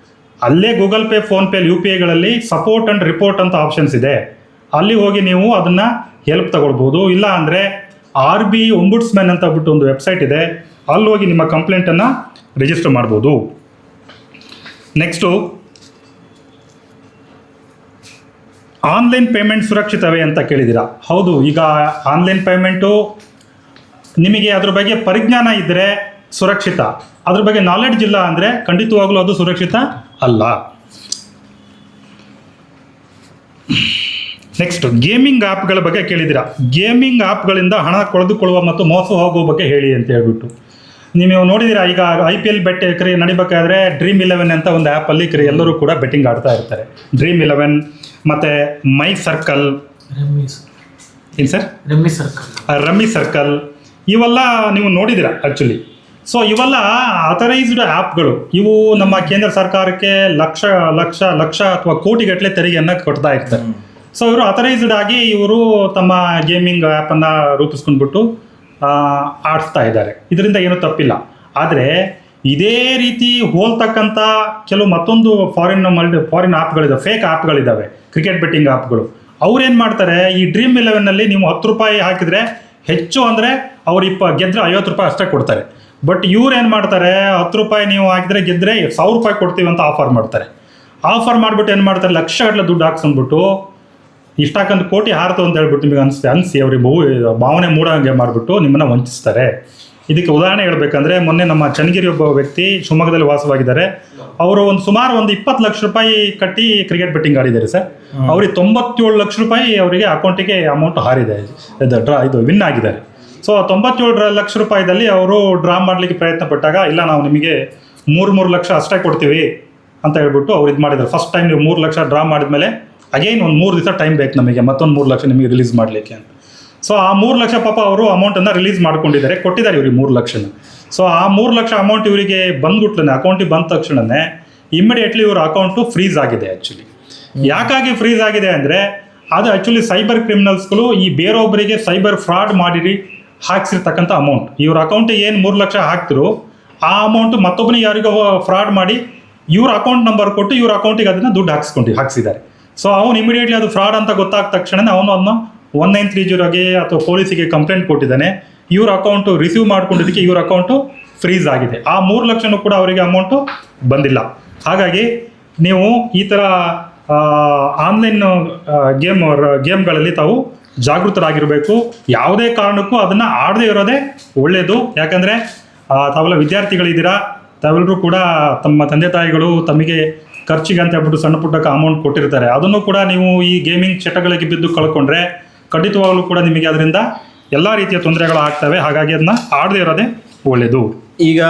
ಅಲ್ಲೇ ಗೂಗಲ್ ಪೇ ಫೋನ್ಪೇ UPIಗಳಲ್ಲಿ ಸಪೋರ್ಟ್ ಆ್ಯಂಡ್ ರಿಪೋರ್ಟ್ ಅಂತ ಆಪ್ಷನ್ಸ್ ಇದೆ. ಅಲ್ಲಿ ಹೋಗಿ ನೀವು ಅದನ್ನು ಹೆಲ್ಪ್ ತಗೊಳ್ಬೋದು. ಇಲ್ಲ ಅಂದರೆ RBI ಒಂಬುಡ್ಸ್ಮನ್ ಅಂತ ಬಿಟ್ಟು ಒಂದು ವೆಬ್ಸೈಟ್ ಇದೆ, ಅಲ್ಲಿ ಹೋಗಿ ನಿಮ್ಮ ಕಂಪ್ಲೇಂಟನ್ನು ರಿಜಿಸ್ಟರ್ ಮಾಡ್ಬೋದು. ನೆಕ್ಸ್ಟು, ಆನ್ಲೈನ್ ಪೇಮೆಂಟ್ ಸುರಕ್ಷಿತವೇ ಅಂತ ಕೇಳಿದ್ದೀರಾ. ಹೌದು, ಈಗ ಆನ್ಲೈನ್ ಪೇಮೆಂಟು ನಿಮಗೆ ಅದ್ರ ಬಗ್ಗೆ ಪರಿಜ್ಞಾನ ಇದ್ದರೆ ಸುರಕ್ಷಿತ, ಅದ್ರ ಬಗ್ಗೆ ನಾಲೆಡ್ಜ್ ಇಲ್ಲ ಅಂದರೆ ಖಂಡಿತವಾಗ್ಲೂ ಅದು ಸುರಕ್ಷಿತ ಅಲ್ಲ. ನೆಕ್ಸ್ಟ್, ಗೇಮಿಂಗ್ ಆ್ಯಪ್ಗಳ ಬಗ್ಗೆ ಕೇಳಿದ್ದೀರಾ. ಗೇಮಿಂಗ್ ಆ್ಯಪ್ಗಳಿಂದ ಹಣ ಕಳೆದುಕೊಳ್ಳುವ ಮತ್ತು ಮೋಸ ಹೋಗುವ ಬಗ್ಗೆ ಹೇಳಿ ಅಂತ ಹೇಳ್ಬಿಟ್ಟು ನೀವು ನೋಡಿದ್ದೀರಾ. ಈಗ IPL ಬೆಟ್ ನಡಿಬೇಕಾದ್ರೆ Dream11 ಅಂತ ಒಂದು ಆ್ಯಪಲ್ಲಿ ಎಲ್ಲರೂ ಕೂಡ ಬೆಟ್ಟಿಂಗ್ ಆಡ್ತಾ ಇರ್ತಾರೆ. Dream11 ಮತ್ತು ಮೈ ಸರ್ಕಲ್, ಏನು ಸರ್, ರಮ್ಮಿ ಸರ್ಕಲ್, ಇವೆಲ್ಲ ನೀವು ನೋಡಿದ್ದೀರಾ ಆ್ಯಕ್ಚುಲಿ. ಸೊ ಇವೆಲ್ಲ ಅಥರೈಸ್ಡ್ ಆ್ಯಪ್ಗಳು. ಇವು ನಮ್ಮ ಕೇಂದ್ರ ಸರ್ಕಾರಕ್ಕೆ ಲಕ್ಷ ಲಕ್ಷ ಲಕ್ಷ ಅಥವಾ ಕೋಟಿಗಟ್ಟಲೆ ತೆರಿಗೆಯನ್ನು ಕೊಡ್ತಾ ಇರ್ತಾರೆ. ಸೊ ಇವರು ಅಥರೈಸ್ಡ್ ಆಗಿ ಇವರು ತಮ್ಮ ಗೇಮಿಂಗ್ ಆ್ಯಪನ್ನು ರೂಪಿಸ್ಕೊಂಡ್ಬಿಟ್ಟು ಆಡಿಸ್ತಾ ಇದ್ದಾರೆ. ಇದರಿಂದ ಏನೂ ತಪ್ಪಿಲ್ಲ. ಆದರೆ ಇದೇ ರೀತಿ ಹೋಲ್ತಕ್ಕಂಥ ಕೆಲವು ಮತ್ತೊಂದು ಫಾರಿನ್ ಆ್ಯಪ್ಗಳಿದ್ದಾವೆ, ಫೇಕ್ ಆ್ಯಪ್ಗಳಿದ್ದಾವೆ, ಕ್ರಿಕೆಟ್ ಬೆಟ್ಟಿಂಗ್ ಆ್ಯಪ್ಗಳು. ಅವ್ರೇನು ಮಾಡ್ತಾರೆ, ಈ Dream11ನಲ್ಲಿ ನೀವು 10 ರೂಪಾಯಿ ಹಾಕಿದರೆ ಹೆಚ್ಚು ಅಂದರೆ ಅವ್ರು ಗೆದ್ದರೆ 50 ರೂಪಾಯಿ ಅಷ್ಟೇ ಕೊಡ್ತಾರೆ. ಬಟ್ ಇವ್ರು ಏನು ಮಾಡ್ತಾರೆ, 10 ರೂಪಾಯಿ ನೀವು ಹಾಕಿದರೆ ಗೆದ್ದರೆ 1000 ರೂಪಾಯಿ ಕೊಡ್ತೀವಿ ಅಂತ ಆಫರ್ ಮಾಡ್ತಾರೆ. ಆಫರ್ ಮಾಡಿಬಿಟ್ಟು ಏನು ಮಾಡ್ತಾರೆ, ಲಕ್ಷಗಟ್ಟಲೆ ದುಡ್ಡು ಹಾಕ್ಸ್ಕೊಂಡ್ಬಿಟ್ಟು ಇಷ್ಟಾಕಂತ ಕೋಟಿ ಹಾರ್ತು ಅಂತ ಹೇಳ್ಬಿಟ್ಟು ನಿಮಗೆ ಅನಿಸಿ ಅವ್ರಿಗೆ ಭಾವನೆ ಮೂಡಂಗೆ ಮಾಡಿಬಿಟ್ಟು ನಿಮ್ಮನ್ನು ವಂಚಿಸ್ತಾರೆ. ಇದಕ್ಕೆ ಉದಾಹರಣೆ ಹೇಳ್ಬೇಕಂದ್ರೆ, ಮೊನ್ನೆ ನಮ್ಮ ಚನ್ನಗಿರಿ ಒಬ್ಬ ವ್ಯಕ್ತಿ ಶಿವಮೊಗ್ಗದಲ್ಲಿ ವಾಸವಾಗಿದ್ದಾರೆ. ಅವರು ಸುಮಾರು 20 ಲಕ್ಷ ರೂಪಾಯಿ ಕಟ್ಟಿ ಕ್ರಿಕೆಟ್ ಬೆಟ್ಟಿಂಗ್ ಆಡಿದ್ದಾರೆ ಸರ್. ಅವ್ರಿಗೆ 97 ಲಕ್ಷ ರೂಪಾಯಿ ಅವರಿಗೆ ಅಕೌಂಟಿಗೆ ಅಮೌಂಟ್ ಹಾರಿದೆ, ಇದು ವಿನ್ ಆಗಿದ್ದಾರೆ. ಸೊ 97 ಲಕ್ಷ ರೂಪಾಯಿದಲ್ಲಿ ಅವರು ಡ್ರಾ ಮಾಡಲಿಕ್ಕೆ ಪ್ರಯತ್ನ ಪಟ್ಟಾಗ, ಇಲ್ಲ ನಾವು ನಿಮಗೆ 3 ಲಕ್ಷ ಅಷ್ಟೇ ಕೊಡ್ತೀವಿ ಅಂತ ಹೇಳ್ಬಿಟ್ಟು ಅವ್ರು ಇದು ಮಾಡಿದ್ದಾರೆ. ಫಸ್ಟ್ ಟೈಮ್ ನೀವು 3 ಲಕ್ಷ ಡ್ರಾ ಮಾಡಿದ್ಮೇಲೆ ಅಗೈನ್ ಒಂದು 3 ದಿವಸ ಟೈಮ್ ಬೇಕು ನಮಗೆ, ಮತ್ತೊಂದು 3 ಲಕ್ಷ ನಿಮಗೆ ರಿಲೀಸ್ ಮಾಡಲಿಕ್ಕೆ ಅಂತ. ಸೊ ಆ 3 ಲಕ್ಷ ಪಾಪ ಅವರು ಅಮೌಂಟನ್ನು ರಿಲೀಸ್ ಮಾಡ್ಕೊಂಡಿದ್ದಾರೆ, ಕೊಟ್ಟಿದ್ದಾರೆ ಇವ್ರಿಗೆ 3 ಲಕ್ಷನ. ಸೊ ಆ 3 ಲಕ್ಷ ಅಮೌಂಟ್ ಇವರಿಗೆ ಬಂದ್ಬಿಟ್ಲೇ, ಅಕೌಂಟಿಗೆ ಬಂದ ತಕ್ಷಣವೇ ಇಮಿಡಿಯೇಟ್ಲಿ ಇವ್ರ ಅಕೌಂಟು ಫ್ರೀಸ್ ಆಗಿದೆ. ಆ್ಯಕ್ಚುಲಿ ಯಾಕಾಗಿ ಫ್ರೀಸ್ ಆಗಿದೆ ಅಂದರೆ, ಅದು ಆ್ಯಕ್ಚುಲಿ ಸೈಬರ್ ಕ್ರಿಮಿನಲ್ಸ್ಗಳು ಈ ಬೇರೊಬ್ಬರಿಗೆ ಸೈಬರ್ ಫ್ರಾಡ್ ಮಾಡಿರಿ ಹಾಕ್ಸಿರ್ತಕ್ಕಂಥ ಅಮೌಂಟ್. ಇವ್ರ ಅಕೌಂಟಿಗೆ ಏನು 3 ಲಕ್ಷ ಹಾಕ್ತಿರೋ ಆ ಅಮೌಂಟು ಮತ್ತೊಬ್ಬನಿಗೆ ಯಾರಿಗೋ ಫ್ರಾಡ್ ಮಾಡಿ ಇವ್ರ ಅಕೌಂಟ್ ನಂಬರ್ ಕೊಟ್ಟು ಇವ್ರ ಅಕೌಂಟಿಗೆ ಅದನ್ನು ದುಡ್ಡು ಹಾಕ್ಸಿದ್ದಾರೆ. ಸೊ ಅವನು ಇಮಿಡಿಯೇಟ್ಲಿ ಅದು ಫ್ರಾಡ್ ಅಂತ ಗೊತ್ತಾದ ತಕ್ಷಣ ಅವನು ಅದನ್ನು 1930ಗೆ ಅಥವಾ ಪೊಲೀಸಿಗೆ ಕಂಪ್ಲೇಂಟ್ ಕೊಟ್ಟಿದ್ದಾನೆ. ಇವ್ರ ಅಕೌಂಟು ರಿಸೀವ್ ಮಾಡ್ಕೊಂಡಿದ್ದಕ್ಕೆ ಇವ್ರ ಅಕೌಂಟು ಫ್ರೀಸ್ ಆಗಿದೆ. ಆ 3 ಲಕ್ಷನೂ ಕೂಡ ಅವರಿಗೆ ಅಮೌಂಟು ಬಂದಿಲ್ಲ. ಹಾಗಾಗಿ ನೀವು ಈ ಥರ ಆನ್ಲೈನ್ ಗೇಮ್ಗಳಲ್ಲಿ ತಾವು ಜಾಗೃತರಾಗಿರಬೇಕು. ಯಾವುದೇ ಕಾರಣಕ್ಕೂ ಅದನ್ನು ಆಡದೇ ಇರೋದೇ ಒಳ್ಳೆಯದು. ಯಾಕಂದರೆ ತಾವೆಲ್ಲ ವಿದ್ಯಾರ್ಥಿಗಳಿದ್ದೀರಾ, ತಾವೆಲ್ಲರೂ ಕೂಡ ತಮ್ಮ ತಂದೆ ತಾಯಿಗಳು ತಮಗೆ ಖರ್ಚಿಗೆ ಅಂತ ಹೇಳ್ಬಿಟ್ಟು ಸಣ್ಣ ಪುಟ್ಟಕ್ಕೆ ಅಮೌಂಟ್ ಕೊಟ್ಟಿರ್ತಾರೆ. ಅದನ್ನು ಕೂಡ ನೀವು ಈ ಗೇಮಿಂಗ್ ಚಟಗಳಿಗೆ ಬಿದ್ದು ಕಳ್ಕೊಂಡ್ರೆ ಖಂಡಿತವಾಗಲೂ ಕೂಡ ನಿಮಗೆ ಅದರಿಂದ ಎಲ್ಲ ರೀತಿಯ ತೊಂದರೆಗಳು ಆಗ್ತವೆ. ಹಾಗಾಗಿ ಅದನ್ನ ಆಡದೇ ಇರೋದೇ ಒಳ್ಳೆಯದು. ಈಗ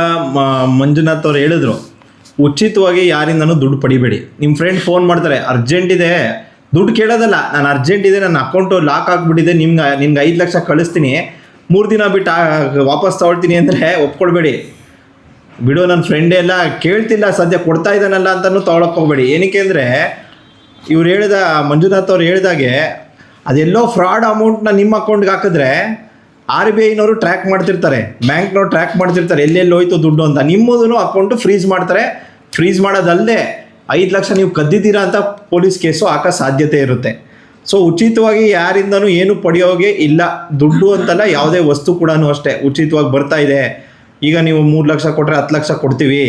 ಮಂಜುನಾಥ್ ಅವ್ರು ಹೇಳಿದ್ರು, ಉಚಿತವಾಗಿ ಯಾರಿಂದನೂ ದುಡ್ಡು ಪಡಿಬೇಡಿ. ನಿಮ್ಮ ಫ್ರೆಂಡ್ ಫೋನ್ ಮಾಡ್ತಾರೆ, ಅರ್ಜೆಂಟ್ ಇದೆ, ದುಡ್ಡು ಕೇಳೋದಲ್ಲ, ನಾನು ಅರ್ಜೆಂಟ್ ಇದೆ, ನನ್ನ ಅಕೌಂಟು ಲಾಕ್ ಆಗಿಬಿಟ್ಟಿದೆ, ನಿಮ್ಗೆ 5 ಲಕ್ಷ ಕಳಿಸ್ತೀನಿ, 3 ದಿನ ಬಿಟ್ಟು ವಾಪಸ್ ತಗೊಳ್ತೀನಿ ಅಂದರೆ ಒಪ್ಕೊಳ್ಬೇಡಿ. ಬಿಡು, ನನ್ನ ಫ್ರೆಂಡೇ ಎಲ್ಲ ಕೇಳ್ತಿಲ್ಲ, ಸದ್ಯ ಕೊಡ್ತಾ ಇದ್ದಾನಲ್ಲ ಅಂತಲೂ ತೊಗೊಳಕ್ಕೆ ಹೋಗ್ಬೇಡಿ. ಏನಕ್ಕೆ ಅಂದರೆ ಇವ್ರು ಮಂಜುನಾಥ್ ಅವ್ರು ಹೇಳಿದಾಗೆ ಅದೆಲ್ಲೋ ಫ್ರಾಡ್ ಅಮೌಂಟ್ನ ನಿಮ್ಮ ಅಕೌಂಟ್ಗೆ ಹಾಕಿದ್ರೆ RBIನವರು ಟ್ರ್ಯಾಕ್ ಮಾಡ್ತಿರ್ತಾರೆ, ಬ್ಯಾಂಕ್ನವ್ರು ಟ್ರ್ಯಾಕ್ ಮಾಡ್ತಿರ್ತಾರೆ, ಎಲ್ಲೆಲ್ಲಿ ಹೋಯ್ತು ದುಡ್ಡು ಅಂತ. ನಿಮ್ಮದೂ ಅಕೌಂಟು ಫ್ರೀಸ್ ಮಾಡ್ತಾರೆ. ಫ್ರೀಸ್ ಮಾಡೋದಲ್ಲದೆ 5 ಲಕ್ಷ ನೀವು ಕದ್ದಿದ್ದೀರಾ ಅಂತ ಪೊಲೀಸ್ ಕೇಸು ಹಾಕೋ ಸಾಧ್ಯತೆ ಇರುತ್ತೆ. ಸೊ ಉಚಿತವಾಗಿ ಯಾರಿಂದನೂ ಏನು ಪಡೆಯೋಗೆ ಇಲ್ಲ. ದುಡ್ಡು ಅಂತಲ್ಲ, ಯಾವುದೇ ವಸ್ತು ಕೂಡ ಅಷ್ಟೇ ಉಚಿತವಾಗಿ ಬರ್ತಾ ಇದೆ. ಈಗ ನೀವು 3 ಲಕ್ಷ ಕೊಟ್ಟರೆ 10 ಲಕ್ಷ ಕೊಡ್ತೀವಿ,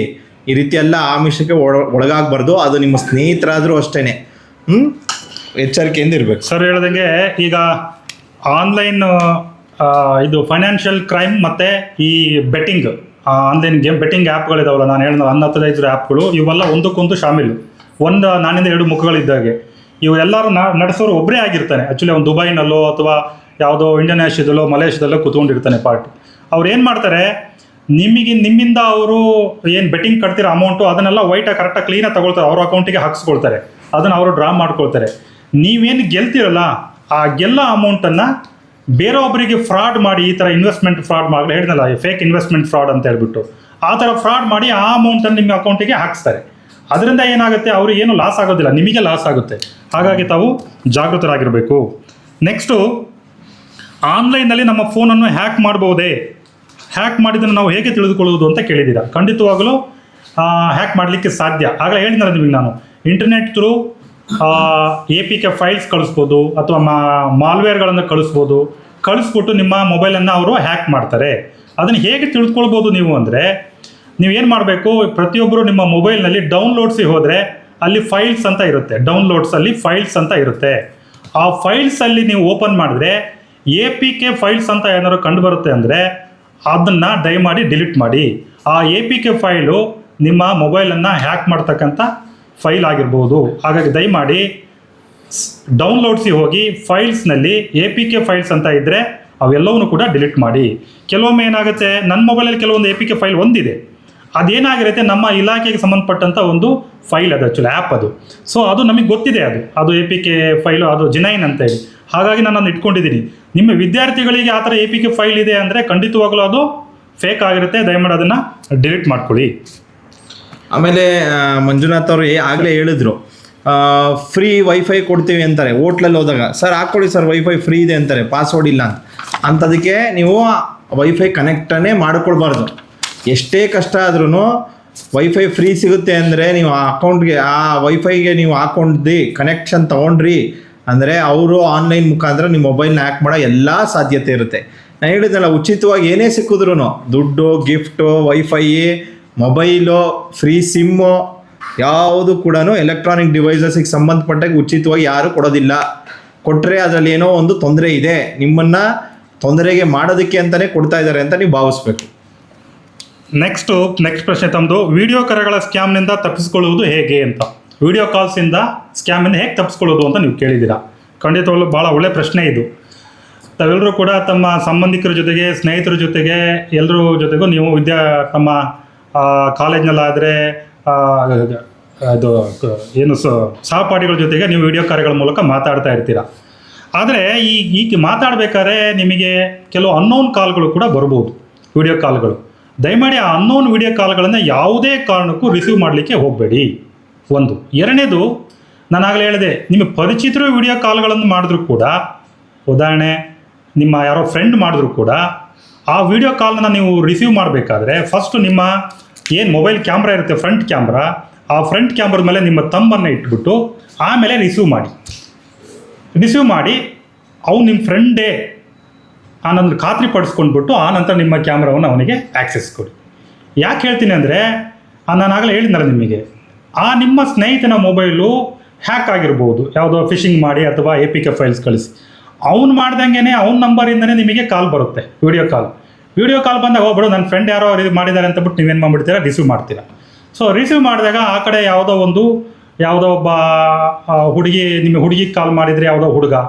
ಈ ರೀತಿ ಎಲ್ಲ ಆಮಿಷಕ್ಕೆ ಒಳಗಾಗಬಾರ್ದು. ಅದು ನಿಮ್ಮ ಸ್ನೇಹಿತರಾದರೂ ಅಷ್ಟೇ ಎಚ್ಚರಿಕೆಯಿಂದ ಇರಬೇಕು. ಸರ್ ಹೇಳ್ದಂಗೆ ಈಗ ಆನ್ಲೈನ್ ಇದು ಫೈನಾನ್ಷಿಯಲ್ ಕ್ರೈಮ್ ಮತ್ತು ಈ ಬೆಟ್ಟಿಂಗ್ ಆನ್ಲೈನ್ ಬೆಟ್ಟಿಂಗ್ ಆ್ಯಪ್ಗಳಿದಾವಲ್ಲ, ನಾನು ಹೇಳಿದ ಅನ್ಅಥರೈಸ್ಡ್ ಆ್ಯಪ್ಗಳು, ಇವೆಲ್ಲ ಒಂದಕ್ಕೊಂದು ಶಾಮಿಲು. ನಾನಿಂದ 2 ಮುಖಗಳಿದ್ದಾಗೆ. ಇವೆಲ್ಲರೂ ನಡೆಸೋರು ಒಬ್ಬರೇ ಆಗಿರ್ತಾನೆ. ಆ್ಯಕ್ಚುಲಿ ಅವ್ನು ದುಬೈನಲ್ಲೋ ಅಥವಾ ಯಾವುದೋ ಇಂಡೋನೇಷ್ಯಾದಲ್ಲೋ ಮಲೇಷ್ಯಾದಲ್ಲೋ ಕೂತ್ಕೊಂಡಿರ್ತಾನೆ ಪಾರ್ಟಿ. ಅವ್ರು ಏನು ಮಾಡ್ತಾರೆ, ನಿಮ್ಮಿಂದ ಅವರು ಏನು ಬೆಟ್ಟಿಂಗ್ ಕಟ್ತಿರೋ ಅಮೌಂಟು ಅದನ್ನೆಲ್ಲ ವೈಟಾಗಿ ಕರೆಕ್ಟಾಗಿ ಕ್ಲೀನಾಗಿ ತಗೊಳ್ತಾರೆ, ಅವ್ರ ಅಕೌಂಟಿಗೆ ಹಾಕ್ಸ್ಕೊಳ್ತಾರೆ, ಅದನ್ನು ಅವರು ಡ್ರಾ ಮಾಡ್ಕೊಳ್ತಾರೆ. ನೀವೇನು ಗೆಲ್ತಿರಲ್ಲ ಆ ಗೆಲ್ಲ ಅಮೌಂಟನ್ನು ಬೇರೊಬ್ಬರಿಗೆ ಫ್ರಾಡ್ ಮಾಡಿ, ಈ ಥರ ಇನ್ವೆಸ್ಟ್ಮೆಂಟ್ ಫ್ರಾಡ್ ಮಾಡಿ, ಹೇಳಿದ್ನಲ್ಲ ಫೇಕ್ ಇನ್ವೆಸ್ಟ್ಮೆಂಟ್ ಫ್ರಾಡ್ ಅಂತ ಹೇಳ್ಬಿಟ್ಟು, ಆ ಥರ ಫ್ರಾಡ್ ಮಾಡಿ ಆ ಅಮೌಂಟನ್ನು ನಿಮ್ಮ ಅಕೌಂಟಿಗೆ ಹಾಕ್ಸ್ತಾರೆ. ಅದರಿಂದ ಏನಾಗುತ್ತೆ, ಅವ್ರಿಗೆ ಏನು ಲಾಸ್ ಆಗೋದಿಲ್ಲ, ನಿಮಗೆ ಲಾಸ್ ಆಗುತ್ತೆ. ಹಾಗಾಗಿ ತಾವು ಜಾಗೃತರಾಗಿರಬೇಕು. ನೆಕ್ಸ್ಟು, ಆನ್ಲೈನಲ್ಲಿ ನಮ್ಮ ಫೋನನ್ನು ಹ್ಯಾಕ್ ಮಾಡ್ಬೋದೇ, ಹ್ಯಾಕ್ ಮಾಡಿದ್ದನ್ನು ನಾವು ಹೇಗೆ ತಿಳಿದುಕೊಳ್ಳುವುದು ಅಂತ ಕೇಳಿದ್ದೀರಾ. ಖಂಡಿತವಾಗಲೂ ಹ್ಯಾಕ್ ಮಾಡಲಿಕ್ಕೆ ಸಾಧ್ಯ. ಆಗಲೇ ಹೇಳಿದ್ನಲ್ಲ ನಿಮಗೆ ನಾನು, ಇಂಟರ್ನೆಟ್ ಥ್ರೂ APK ಫೈಲ್ಸ್ ಕಳಿಸ್ಬೋದು ಅಥವಾ ಮಾಲ್ವೇರ್ಗಳನ್ನು ಕಳಿಸ್ಬಿಟ್ಟು ನಿಮ್ಮ ಮೊಬೈಲನ್ನು ಅವರು ಹ್ಯಾಕ್ ಮಾಡ್ತಾರೆ. ಅದನ್ನು ಹೇಗೆ ತಿಳಿದುಕೊಳ್ಬೋದು ನೀವು ಅಂದರೆ, ನೀವೇನು ಮಾಡಬೇಕು, ಪ್ರತಿಯೊಬ್ಬರು ನಿಮ್ಮ ಮೊಬೈಲ್ನಲ್ಲಿ ಡೌನ್ಲೋಡ್ಸಿ ಹೋದರೆ ಅಲ್ಲಿ ಫೈಲ್ಸ್ ಅಂತ ಇರುತ್ತೆ, ಡೌನ್ಲೋಡ್ಸಲ್ಲಿ ಫೈಲ್ಸ್ ಅಂತ ಇರುತ್ತೆ. ಆ ಫೈಲ್ಸಲ್ಲಿ ನೀವು ಓಪನ್ ಮಾಡಿದ್ರೆ APK ಫೈಲ್ಸ್ ಅಂತ ಏನಾದ್ರು ಕಂಡು ಬರುತ್ತೆ ಅಂದರೆ ಅದನ್ನು ದಯಮಾಡಿ ಡಿಲೀಟ್ ಮಾಡಿ. ಆ APK ಫೈಲು ನಿಮ್ಮ ಮೊಬೈಲನ್ನು ಹ್ಯಾಕ್ ಮಾಡ್ತಕ್ಕಂಥ ಫೈಲ್ ಆಗಿರ್ಬೋದು. ಹಾಗಾಗಿ ದಯಮಾಡಿ ಡೌನ್ಲೋಡ್ಸಿಗೆ ಹೋಗಿ ಫೈಲ್ಸ್ನಲ್ಲಿ APK ಫೈಲ್ಸ್ ಅಂತ ಇದ್ದರೆ ಅವೆಲ್ಲವನ್ನೂ ಕೂಡ ಡಿಲೀಟ್ ಮಾಡಿ. ಕೆಲವೊಮ್ಮೆ ಏನಾಗುತ್ತೆ, ನನ್ನ ಮೊಬೈಲಲ್ಲಿ ಕೆಲವೊಂದು APK ಫೈಲ್ ಒಂದಿದೆ, ಅದೇನಾಗಿರುತ್ತೆ ನಮ್ಮ ಇಲಾಖೆಗೆ ಸಂಬಂಧಪಟ್ಟಂಥ ಒಂದು ಫೈಲ್ ಅದು, ಆ್ಯಕ್ಚುಲಿ ಆ್ಯಪ್ ಅದು. ಸೊ ಅದು ನಮಗೆ ಗೊತ್ತಿದೆ, ಅದು APK ಫೈಲು, ಅದು ಜಿನೈನ್ ಅಂತೇಳಿ. ಹಾಗಾಗಿ ನಾನು ಅದನ್ನು ಇಟ್ಕೊಂಡಿದ್ದೀನಿ. ನಿಮ್ಮ ವಿದ್ಯಾರ್ಥಿಗಳಿಗೆ ಆ ಥರ APK ಫೈಲ್ ಇದೆ ಅಂದರೆ ಖಂಡಿತವಾಗಲೂ ಅದು ಫೇಕ್ ಆಗಿರುತ್ತೆ, ದಯಮಾಡಿ ಅದನ್ನು ಡಿಲೀಟ್ ಮಾಡ್ಕೊಳ್ಳಿ. ಆಮೇಲೆ ಮಂಜುನಾಥ್ ಅವರು ಆಗಲೇ ಹೇಳಿದ್ರು, ಫ್ರೀ ವೈಫೈ ಕೊಡ್ತೀವಿ ಅಂತಾರೆ. ಹೋಟ್ಲಲ್ಲಿ ಹೋದಾಗ ಸರ್ ಹಾಕ್ಕೊಡಿ ಸರ್ ವೈಫೈ ಫ್ರೀ ಇದೆ ಅಂತಾರೆ, ಪಾಸ್ವರ್ಡ್ ಇಲ್ಲ ಅಂಥದಕ್ಕೆ ನೀವು ವೈಫೈ ಕನೆಕ್ಟನ್ನೇ ಮಾಡ್ಕೊಳ್ಬಾರ್ದು. ಎಷ್ಟೇ ಕಷ್ಟ ಆದ್ರೂ ವೈಫೈ ಫ್ರೀ ಸಿಗುತ್ತೆ ಅಂದರೆ ನೀವು ಆ ಅಕೌಂಟ್ಗೆ, ಆ ವೈಫೈಗೆ ನೀವು ಹಾಕ್ಕೊಂಡು ಕನೆಕ್ಷನ್ ತೊಗೊಂಡ್ರಿ ಅಂದರೆ ಅವರು ಆನ್ಲೈನ್ ಮುಖಾಂತರ ನಿಮ್ಮ ಮೊಬೈಲ್ನ ಹ್ಯಾಕ್ ಮಾಡೋ ಎಲ್ಲ ಸಾಧ್ಯತೆ ಇರುತ್ತೆ. ನಾನು ಹೇಳಿದ್ನಲ್ಲ, ಉಚಿತವಾಗಿ ಏನೇ ಸಿಕ್ಕಿದ್ರು ದುಡ್ಡು, gift, wifi, mobile, free SIM ಯಾವುದು ಕೂಡ ಎಲೆಕ್ಟ್ರಾನಿಕ್ ಡಿವೈಸಸ್ಗೆ ಸಂಬಂಧಪಟ್ಟಾಗ ಉಚಿತವಾಗಿ ಯಾರೂ ಕೊಡೋದಿಲ್ಲ. ಕೊಟ್ಟರೆ ಅದರಲ್ಲಿ ಏನೋ ಒಂದು ತೊಂದರೆ ಇದೆ, ನಿಮ್ಮನ್ನು ತೊಂದರೆಗೆ ಮಾಡೋದಕ್ಕೆ ಅಂತಲೇ ಕೊಡ್ತಾ ಇದ್ದಾರೆ ಅಂತ ನೀವು ಭಾವಿಸ್ಬೇಕು. ನೆಕ್ಸ್ಟ್ ಪ್ರಶ್ನೆ ತಮ್ಮದು, ವಿಡಿಯೋ ಕರೆಗಳ ಸ್ಕ್ಯಾಮ್ನಿಂದ ತಪ್ಪಿಸ್ಕೊಳ್ಳುವುದು ಹೇಗೆ ಅಂತ. ವಿಡಿಯೋ ಕಾಲ್ಸಿಂದ ಸ್ಕ್ಯಾಮಿಂದ ಹೇಗೆ ತಪ್ಪಿಸ್ಕೊಳ್ಳೋದು ಅಂತ ನೀವು ಕೇಳಿದ್ದೀರಾ. ಖಂಡಿತವಾಗ್ಲೂ ಭಾಳ ಒಳ್ಳೆಯ ಪ್ರಶ್ನೆ ಇದು. ತಾವೆಲ್ಲರೂ ಕೂಡ ತಮ್ಮ ಸಂಬಂಧಿಕರ ಜೊತೆಗೆ, ಸ್ನೇಹಿತರ ಜೊತೆಗೆ, ಎಲ್ಲರ ಜೊತೆಗೂ ನೀವು ತಮ್ಮ ಕಾಲೇಜ್ನಲ್ಲಾದರೆ ಅದು ಏನು ಸಹಪಾಠಿಗಳ ಜೊತೆಗೆ ನೀವು ವಿಡಿಯೋ ಕರೆಗಳ ಮೂಲಕ ಮಾತಾಡ್ತಾ ಇರ್ತೀರ. ಆದರೆ ಈಗ ಮಾತಾಡಬೇಕಾದ್ರೆ ನಿಮಗೆ ಕೆಲವು ಅನ್ನೋನ್ ಕಾಲ್ಗಳು ಕೂಡ ಬರ್ಬೋದು, ವಿಡಿಯೋ ಕಾಲ್ಗಳು. ದಯಮಾಡಿ ಆ ಅನ್ನೋನ್ ವಿಡಿಯೋ ಕಾಲ್ಗಳನ್ನು ಯಾವುದೇ ಕಾರಣಕ್ಕೂ ರಿಸೀವ್ ಮಾಡಲಿಕ್ಕೆ ಹೋಗಬೇಡಿ. ಒಂದು. ಎರಡನೇದು, ನಾನು ಆಗಲೇ ಹೇಳಿದೆ, ನಿಮ್ಮ ಪರಿಚಿತರು ವಿಡಿಯೋ ಕಾಲ್ಗಳನ್ನು ಮಾಡಿದ್ರು ಕೂಡ, ಉದಾಹರಣೆ ನಿಮ್ಮ ಯಾರೋ ಫ್ರೆಂಡ್ ಮಾಡಿದ್ರು ಕೂಡ, ಆ ವಿಡಿಯೋ ಕಾಲನ್ನ ನೀವು ರಿಸೀವ್ ಮಾಡಬೇಕಾದ್ರೆ ಫಸ್ಟು ನಿಮ್ಮ ಏನು ಮೊಬೈಲ್ ಕ್ಯಾಮ್ರಾ ಇರುತ್ತೆ, ಫ್ರಂಟ್ ಕ್ಯಾಮ್ರಾ, ಆ ಫ್ರಂಟ್ ಕ್ಯಾಮ್ರದ ಮೇಲೆ ನಿಮ್ಮ ತಂಬನ್ನು ಇಟ್ಬಿಟ್ಟು ಆಮೇಲೆ ರಿಸೀವ್ ಮಾಡಿ ಅವ್ನು ನಿಮ್ಮ ಫ್ರೆಂಡೇ ಅನ್ನೋದನ್ನು ಖಾತ್ರಿ ಪಡಿಸ್ಕೊಂಡ್ಬಿಟ್ಟು ಆನಂತರ ನಿಮ್ಮ ಕ್ಯಾಮ್ರಾವನ್ನು ಅವನಿಗೆ ಆ್ಯಕ್ಸೆಸ್ ಕೊಡಿ. ಯಾಕೆ ಹೇಳ್ತೀನಿ ಅಂದರೆ, ನಾನು ಆಗಲೇ ಹೇಳಿದ್ನಲ್ಲ ನಿಮಗೆ, ನಿಮ್ಮ ಸ್ನೇಹಿತನ ಮೊಬೈಲು ಹ್ಯಾಕ್ ಆಗಿರ್ಬೋದು, ಯಾವುದೋ ಫಿಶಿಂಗ್ ಮಾಡಿ ಅಥವಾ APK ಫೈಲ್ಸ್ ಕಳಿಸಿ. ಅವ್ನು ಮಾಡ್ದಂಗೆ ಅವ್ನ ನಂಬರಿಂದನೇ ನಿಮಗೆ ಕಾಲ್ ಬರುತ್ತೆ, ವಿಡಿಯೋ ಕಾಲ್ ಬಂದಾಗ ಹೋಗ್ಬಿಡು ನನ್ನ ಫ್ರೆಂಡ್ ಯಾರೋ ಮಾಡಿದ್ದಾರೆ ಅಂತ ಬಿಟ್ಟು ನೀವೇನು ಮಾಡ್ಬಿಡ್ತೀರಾ, ರಿಸೀವ್ ಮಾಡ್ತೀರಾ. ಸೊ ರಿಸೀವ್ ಮಾಡಿದಾಗ ಆ ಕಡೆ ಯಾವುದೋ ಒಬ್ಬ ಹುಡುಗಿಗೆ ಕಾಲ್ ಮಾಡಿದರೆ ಯಾವುದೋ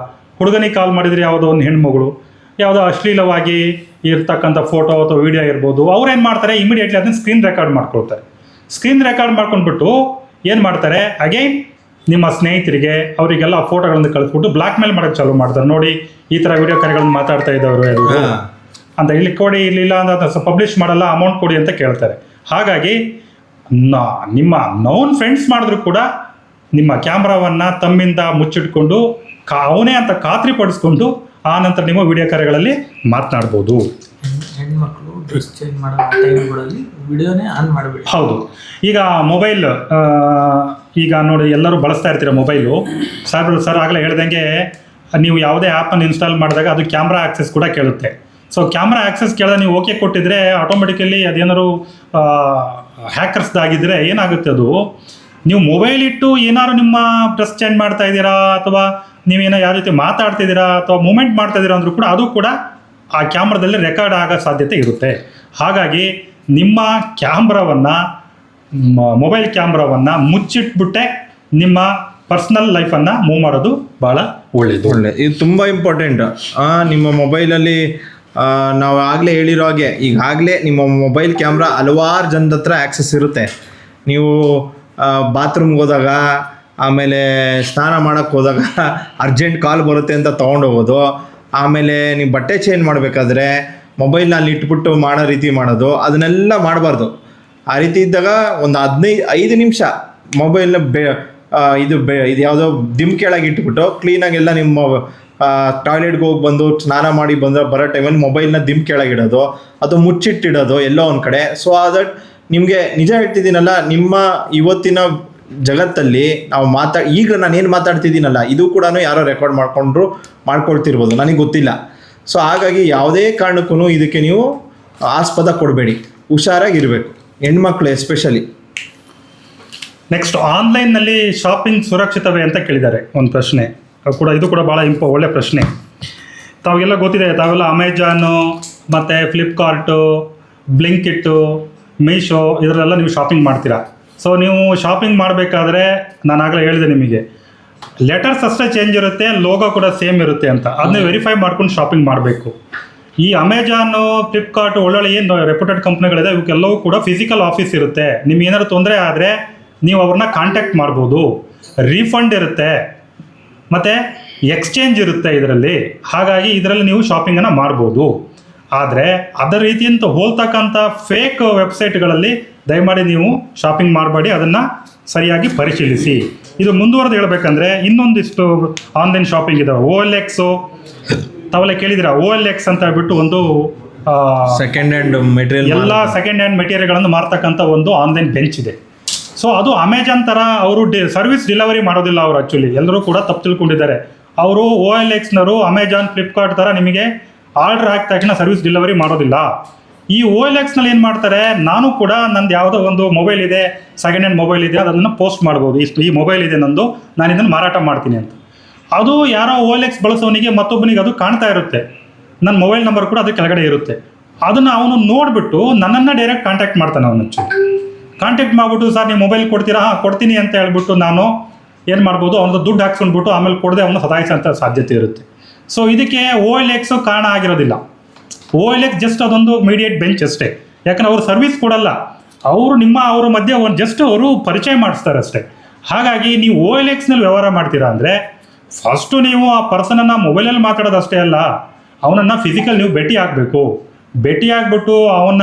ಹುಡುಗನಿಗೆ ಕಾಲ್ ಮಾಡಿದರೆ ಯಾವುದೋ ಒಂದು ಹೆಣ್ಮಗಳು, ಯಾವುದೋ ಅಶ್ಲೀಲವಾಗಿ ಇರ್ತಕ್ಕಂಥ ಫೋಟೋ ಅಥವಾ ವಿಡಿಯೋ ಇರ್ಬೋದು. ಅವ್ರೇನು ಮಾಡ್ತಾರೆ, ಇಮಿಡಿಯೇಟ್ಲಿ ಅದನ್ನು ಸ್ಕ್ರೀನ್ ರೆಕಾರ್ಡ್ ಮಾಡ್ಕೊಳ್ತಾರೆ. ಸ್ಕ್ರೀನ್ ರೆಕಾರ್ಡ್ ಮಾಡ್ಕೊಂಡ್ಬಿಟ್ಟು ಏನು ಮಾಡ್ತಾರೆ, ಅಗೈನ್ ನಿಮ್ಮ ಸ್ನೇಹಿತರಿಗೆ ಅವರಿಗೆಲ್ಲ ಆ ಫೋಟೋಗಳನ್ನು ಕಳಿಸ್ಬಿಟ್ಟು ಬ್ಲ್ಯಾಕ್ ಮೇಲ್ ಮಾಡೋಕ್ಕೆ ಚಾಲೂ ಮಾಡ್ತಾರೆ. ನೋಡಿ ಈ ಥರ ವಿಡಿಯೋ ಕರೆಗಳನ್ನು ಮಾತಾಡ್ತಾ ಇದ್ದವರು ಅಂತ, ಇಲ್ಲಿ ಕೊಡಿ, ಇಲ್ಲಿಲ್ಲ ಅಂತ ಪಬ್ಲಿಷ್ ಮಾಡಲ್ಲ, ಅಮೌಂಟ್ ಕೊಡಿ ಅಂತ ಕೇಳ್ತಾರೆ. ಹಾಗಾಗಿ ನಿಮ್ಮ ನೋನ್ ಫ್ರೆಂಡ್ಸ್ ಮಾಡಿದ್ರು ಕೂಡ ನಿಮ್ಮ ಕ್ಯಾಮ್ರಾವನ್ನು ತಮ್ಮಿಂದ ಮುಚ್ಚಿಟ್ಕೊಂಡು ಅವನೇ ಅಂತ ಖಾತ್ರಿ ಪಡಿಸ್ಕೊಂಡು ಆ ನಂತರ ನಿಮ್ಮ ವಿಡಿಯೋ ಕರೆಗಳಲ್ಲಿ ಮಾತನಾಡ್ಬೋದು. ಹೆಣ್ಮಕ್ಳು ಡ್ರೆಸ್ ಚೇಂಜ್ ಮಾಡೋ ಟೈಮ್ಗಳಲ್ಲಿ ವಿಡಿಯೋನೇ ಆನ್ ಮಾಡಬೇಡಿ. ಹೌದು. ಈಗ ಮೊಬೈಲ್ ಈಗ ನೋಡಿ ಎಲ್ಲರೂ ಬಳಸ್ತಾ ಇರ್ತೀರ ಮೊಬೈಲು. ಸರ್ ಆಗಲೇ ಹೇಳ್ದಂಗೆ ನೀವು ಯಾವುದೇ ಆ್ಯಪನ್ನು ಇನ್ಸ್ಟಾಲ್ ಮಾಡಿದಾಗ ಅದು ಕ್ಯಾಮ್ರಾ ಆ್ಯಕ್ಸೆಸ್ ಕೂಡ ಕೇಳುತ್ತೆ. ಸೊ ಕ್ಯಾಮ್ರಾ ಆ್ಯಕ್ಸೆಸ್ ಕೇಳಿದ್ರೆ ನೀವು ಓಕೆ ಕೊಟ್ಟಿದ್ರೆ ಆಟೋಮೆಟಿಕಲಿ ಅದೇನಾದ್ರು ಹ್ಯಾಕರ್ಸ್ದಾಗಿದ್ದರೆ ಏನಾಗುತ್ತೆ, ಅದು ನೀವು ಮೊಬೈಲ್ ಇಟ್ಟು ಏನಾದ್ರು ನಿಮ್ಮ ಡ್ರೆಸ್ ಚೇಂಜ್ ಮಾಡ್ತಾ ಇದ್ದೀರಾ ಅಥವಾ ನೀವೇನೋ ಯಾವ ರೀತಿ ಮಾತಾಡ್ತಿದ್ದೀರಾ ಅಥವಾ ಮೂಮೆಂಟ್ ಮಾಡ್ತಾ ಇದ್ದೀರಾ ಅಂದರೂ ಕೂಡ ಅದು ಕೂಡ ಆ ಕ್ಯಾಮ್ರಾದಲ್ಲಿ ರೆಕಾರ್ಡ್ ಆಗೋ ಸಾಧ್ಯತೆ ಇರುತ್ತೆ. ಹಾಗಾಗಿ ನಿಮ್ಮ ಮೊಬೈಲ್ ಕ್ಯಾಮ್ರಾವನ್ನು ಮುಚ್ಚಿಟ್ಬಿಟ್ಟೆ ನಿಮ್ಮ ಪರ್ಸ್ನಲ್ ಲೈಫನ್ನು ಮೂವ್ ಮಾಡೋದು ಭಾಳ ಒಳ್ಳೆಯದು. ಇದು ತುಂಬ ಇಂಪಾರ್ಟೆಂಟ್. ನಿಮ್ಮ ಮೊಬೈಲಲ್ಲಿ ನಾವು ಆಗಲೇ ಹೇಳಿರೋ ಹಾಗೆ ಈಗಾಗಲೇ ನಿಮ್ಮ ಮೊಬೈಲ್ ಕ್ಯಾಮ್ರಾ ಹಲವಾರು ಜನದ ಹತ್ರ ಆ್ಯಕ್ಸಸ್ ಇರುತ್ತೆ. ನೀವು ಬಾತ್ರೂಮ್ಗೆ ಹೋದಾಗ, ಆಮೇಲೆ ಸ್ನಾನ ಮಾಡೋಕ್ಕೆ ಹೋದಾಗ ಅರ್ಜೆಂಟ್ ಕಾಲ್ ಬರುತ್ತೆ ಅಂತ ತೊಗೊಂಡೋಗೋದು, ಆಮೇಲೆ ನೀವು ಬಟ್ಟೆ ಚೇಂಜ್ ಮಾಡಬೇಕಾದ್ರೆ ಮೊಬೈಲ್ನ ಅಲ್ಲಿ ಇಟ್ಬಿಟ್ಟು ಮಾಡೋ ರೀತಿ ಮಾಡೋದು, ಅದನ್ನೆಲ್ಲ ಮಾಡಬಾರ್ದು. ಆ ರೀತಿ ಇದ್ದಾಗ ಒಂದು 5 ನಿಮಿಷ ಮೊಬೈಲ್ನ ಇದು ಯಾವುದೋ ದಿಮ್ ಕೆಳಗೆ ಇಟ್ಬಿಟ್ಟು ಕ್ಲೀನಾಗೆಲ್ಲ ನಿಮ್ಮ ಟಾಯ್ಲೆಟ್ಗೆ ಹೋಗಿ ಬಂದು ಸ್ನಾನ ಮಾಡಿ ಬರೋ ಟೈಮಲ್ಲಿ ಮೊಬೈಲ್ನ ದಿಮ್ ಕೆಳಗಿಡೋದು, ಅದು ಮುಚ್ಚಿಟ್ಟಿಡೋದು ಎಲ್ಲೋ ಒಂದು ಕಡೆ. ಸೊ ದಟ್ ನಿಮಗೆ ನಿಜ ಹೇಳ್ತಿದ್ದೀನಲ್ಲ, ನಿಮ್ಮ ಇವತ್ತಿನ ಜಗತ್ತಲ್ಲಿ ನಾವು ಈಗ ನಾನೇನು ಮಾತಾಡ್ತಿದ್ದೀನಲ್ಲ ಇದು ಕೂಡ ಯಾರೋ ರೆಕಾರ್ಡ್ ಮಾಡ್ಕೊಳ್ತಿರ್ಬೋದು, ನನಗೆ ಗೊತ್ತಿಲ್ಲ. ಸೊ ಹಾಗಾಗಿ ಯಾವುದೇ ಕಾರಣಕ್ಕೂ ಇದಕ್ಕೆ ನೀವು ಆಸ್ಪದ ಕೊಡಬೇಡಿ, ಹುಷಾರಾಗಿರಬೇಕು, ಹೆಣ್ಮಕ್ಳು ಎಸ್ಪೆಷಲಿ. ನೆಕ್ಸ್ಟ್ ಆನ್ಲೈನ್ನಲ್ಲಿ ಶಾಪಿಂಗ್ ಸುರಕ್ಷಿತವೇ ಅಂತ ಕೇಳಿದ್ದಾರೆ ಒಂದು ಪ್ರಶ್ನೆ. ಇದು ಕೂಡ ಭಾಳ ಒಳ್ಳೆ ಪ್ರಶ್ನೆ. ತಾವೆಲ್ಲ ಗೊತ್ತಿದೆ, ತಾವೆಲ್ಲ ಅಮೆಜಾನು ಮತ್ತು ಫ್ಲಿಪ್ಕಾರ್ಟು, ಬ್ಲಿಂಕಿಟ್ಟು, ಮೀಶೋ ಇದರಲ್ಲೆಲ್ಲ ನೀವು ಶಾಪಿಂಗ್ ಮಾಡ್ತೀರಾ. ಸೊ ನೀವು ಶಾಪಿಂಗ್ ಮಾಡಬೇಕಾದ್ರೆ ನಾನು ಆಗಲೇ ಹೇಳಿದೆ ನಿಮಗೆ, ಲೆಟರ್ಸ್ ಅಷ್ಟೇ ಚೇಂಜ್ ಇರುತ್ತೆ, ಲೋಗೋ ಕೂಡ ಸೇಮ್ ಇರುತ್ತೆ ಅಂತ. ಅದನ್ನ ವೆರಿಫೈ ಮಾಡ್ಕೊಂಡು ಶಾಪಿಂಗ್ ಮಾಡಬೇಕು. ಈ ಅಮೆಜಾನು, ಫ್ಲಿಪ್ಕಾರ್ಟ್ ಒಳ್ಳೊಳ್ಳೆ ಏನು ರೆಪ್ಯೂಟೆಡ್ ಕಂಪ್ನಿಗಳಿದೆ, ಇವಕ್ಕೆಲ್ಲವೂ ಕೂಡ ಫಿಸಿಕಲ್ ಆಫೀಸ್ ಇರುತ್ತೆ. ನಿಮ್ಗೆ ಏನಾದ್ರು ತೊಂದರೆ ಆದರೆ ನೀವು ಅವ್ರನ್ನ ಕಾಂಟ್ಯಾಕ್ಟ್ ಮಾಡ್ಬೋದು. ರೀಫಂಡ್ ಇರುತ್ತೆ ಮತ್ತು ಎಕ್ಸ್ಚೇಂಜ್ ಇರುತ್ತೆ ಇದರಲ್ಲಿ. ಹಾಗಾಗಿ ಇದರಲ್ಲಿ ನೀವು ಶಾಪಿಂಗನ್ನು ಮಾಡ್ಬೋದು. ಆದರೆ ಅದರ ರೀತಿಯಂತ ಹೋಲ್ತಕ್ಕಂಥ ಫೇಕ್ ವೆಬ್ಸೈಟ್ಗಳಲ್ಲಿ ದಯಮಾಡಿ ನೀವು ಶಾಪಿಂಗ್ ಮಾಡಬೇಡಿ, ಅದನ್ನು ಸರಿಯಾಗಿ ಪರಿಶೀಲಿಸಿ. ಇದು ಮುಂದುವರೆದು ಹೇಳಬೇಕಂದ್ರೆ ಇನ್ನೊಂದಿಷ್ಟು ಆನ್ಲೈನ್ ಶಾಪಿಂಗ್ ಇದಾವೆ. OLX ತಾವೆಲ್ಲ ಕೇಳಿದ್ದೀರಾ? OLX ಅಂತ ಹೇಳ್ಬಿಟ್ಟು ಒಂದು ಸೆಕೆಂಡ್ ಹ್ಯಾಂಡ್ ಮೆಟೀರಿಯಲ್, ಎಲ್ಲ ಸೆಕೆಂಡ್ ಹ್ಯಾಂಡ್ ಮೆಟೀರಿಯಲ್ಗಳನ್ನು ಮಾರ್ತಕ್ಕಂಥ ಒಂದು ಆನ್ಲೈನ್ ಬೆಂಚ್ ಇದೆ. ಸೊ ಅದು ಅಮೆಜಾನ್ ಥರ ಅವರು ಸರ್ವಿಸ್ ಡೆಲಿವರಿ ಮಾಡೋದಿಲ್ಲ. ಅವರು ಆ್ಯಕ್ಚುಲಿ ಎಲ್ಲರೂ ಕೂಡ ತಪ್ಪು ತಿಳ್ಕೊಂಡಿದ್ದಾರೆ. ಅವರು OLXನವರು ಅಮೆಜಾನ್, ಫ್ಲಿಪ್ಕಾರ್ಟ್ ಥರ ನಿಮಗೆ ಆರ್ಡರ್ ಹಾಕಿದ ತಕ್ಷಣ ಸರ್ವಿಸ್ ಡೆಲಿವರಿ ಮಾಡೋದಿಲ್ಲ. ಈ OLXನಲ್ಲಿ ಏನು ಮಾಡ್ತಾರೆ, ನಾನು ಕೂಡ ನಂದು ಯಾವುದೋ ಒಂದು ಮೊಬೈಲ್ ಇದೆ, ಸೆಕೆಂಡ್ ಹ್ಯಾಂಡ್ ಮೊಬೈಲ್ ಇದೆ, ಅದನ್ನು ಪೋಸ್ಟ್ ಮಾಡ್ಬೋದು, ಈ ಮೊಬೈಲ್ ಇದೆ ನಂದು, ನಾನು ಇದನ್ನು ಮಾರಾಟ ಮಾಡ್ತೀನಿ ಅಂತ. ಅದು ಯಾರೋ OLX ಬಳಸೋನಿಗೆ ಮತ್ತೊಬ್ಬನಿಗೆ ಅದು ಕಾಣ್ತಾ ಇರುತ್ತೆ, ನನ್ನ ಮೊಬೈಲ್ ನಂಬರ್ ಕೂಡ ಅದು ಕೆಳಗಡೆ ಇರುತ್ತೆ. ಅದನ್ನು ಅವನು ನೋಡಿಬಿಟ್ಟು ನನ್ನನ್ನು ಡೈರೆಕ್ಟ್ ಕಾಂಟ್ಯಾಕ್ಟ್ ಮಾಡ್ತಾನೆ. ಅವನು ಕಾಂಟ್ಯಾಕ್ಟ್ ಮಾಡಿಬಿಟ್ಟು, ಸರ್ ನೀವು ಮೊಬೈಲ್ ಕೊಡ್ತೀರಾ? ಹಾಂ ಕೊಡ್ತೀನಿ ಅಂತ ಹೇಳ್ಬಿಟ್ಟು ನಾನು ಏನು ಮಾಡ್ಬೋದು, ಅವನದು ದುಡ್ಡು ಹಾಕ್ಸ್ಕೊಂಡ್ಬಿಟ್ಟು ಆಮೇಲೆ ಕೊಡದೆ ಅವನು ಸತಾಯಿಸೋಂಥ ಸಾಧ್ಯತೆ ಇರುತ್ತೆ. ಸೊ ಇದಕ್ಕೆ OLX ಕಾರಣ ಆಗಿರೋದಿಲ್ಲ. OLX ಜಸ್ಟ್ ಅದೊಂದು ಮೀಡಿಯೇಟ್ ಬೆಂಚ್ ಅಷ್ಟೇ. ಯಾಕಂದ್ರೆ ಅವರು ಸರ್ವಿಸ್ ಕೊಡಲ್ಲ, ಅವ್ರ ಮಧ್ಯೆ ಅವರು ಪರಿಚಯ ಮಾಡಿಸ್ತಾರೆ ಅಷ್ಟೇ. ಹಾಗಾಗಿ ನೀವು OLXನಲ್ಲಿ ವ್ಯವಹಾರ ಮಾಡ್ತೀರಾ ಅಂದರೆ ಫಸ್ಟು ನೀವು ಆ ಪರ್ಸನನ್ನು ಮೊಬೈಲಲ್ಲಿ ಮಾತಾಡೋದು ಅಷ್ಟೇ ಅಲ್ಲ, ಅವನನ್ನು ಫಿಸಿಕಲ್ ನೀವು ಭೇಟಿ ಆಗಬೇಕು. ಭೇಟಿ ಆಗಿಬಿಟ್ಟು ಅವನ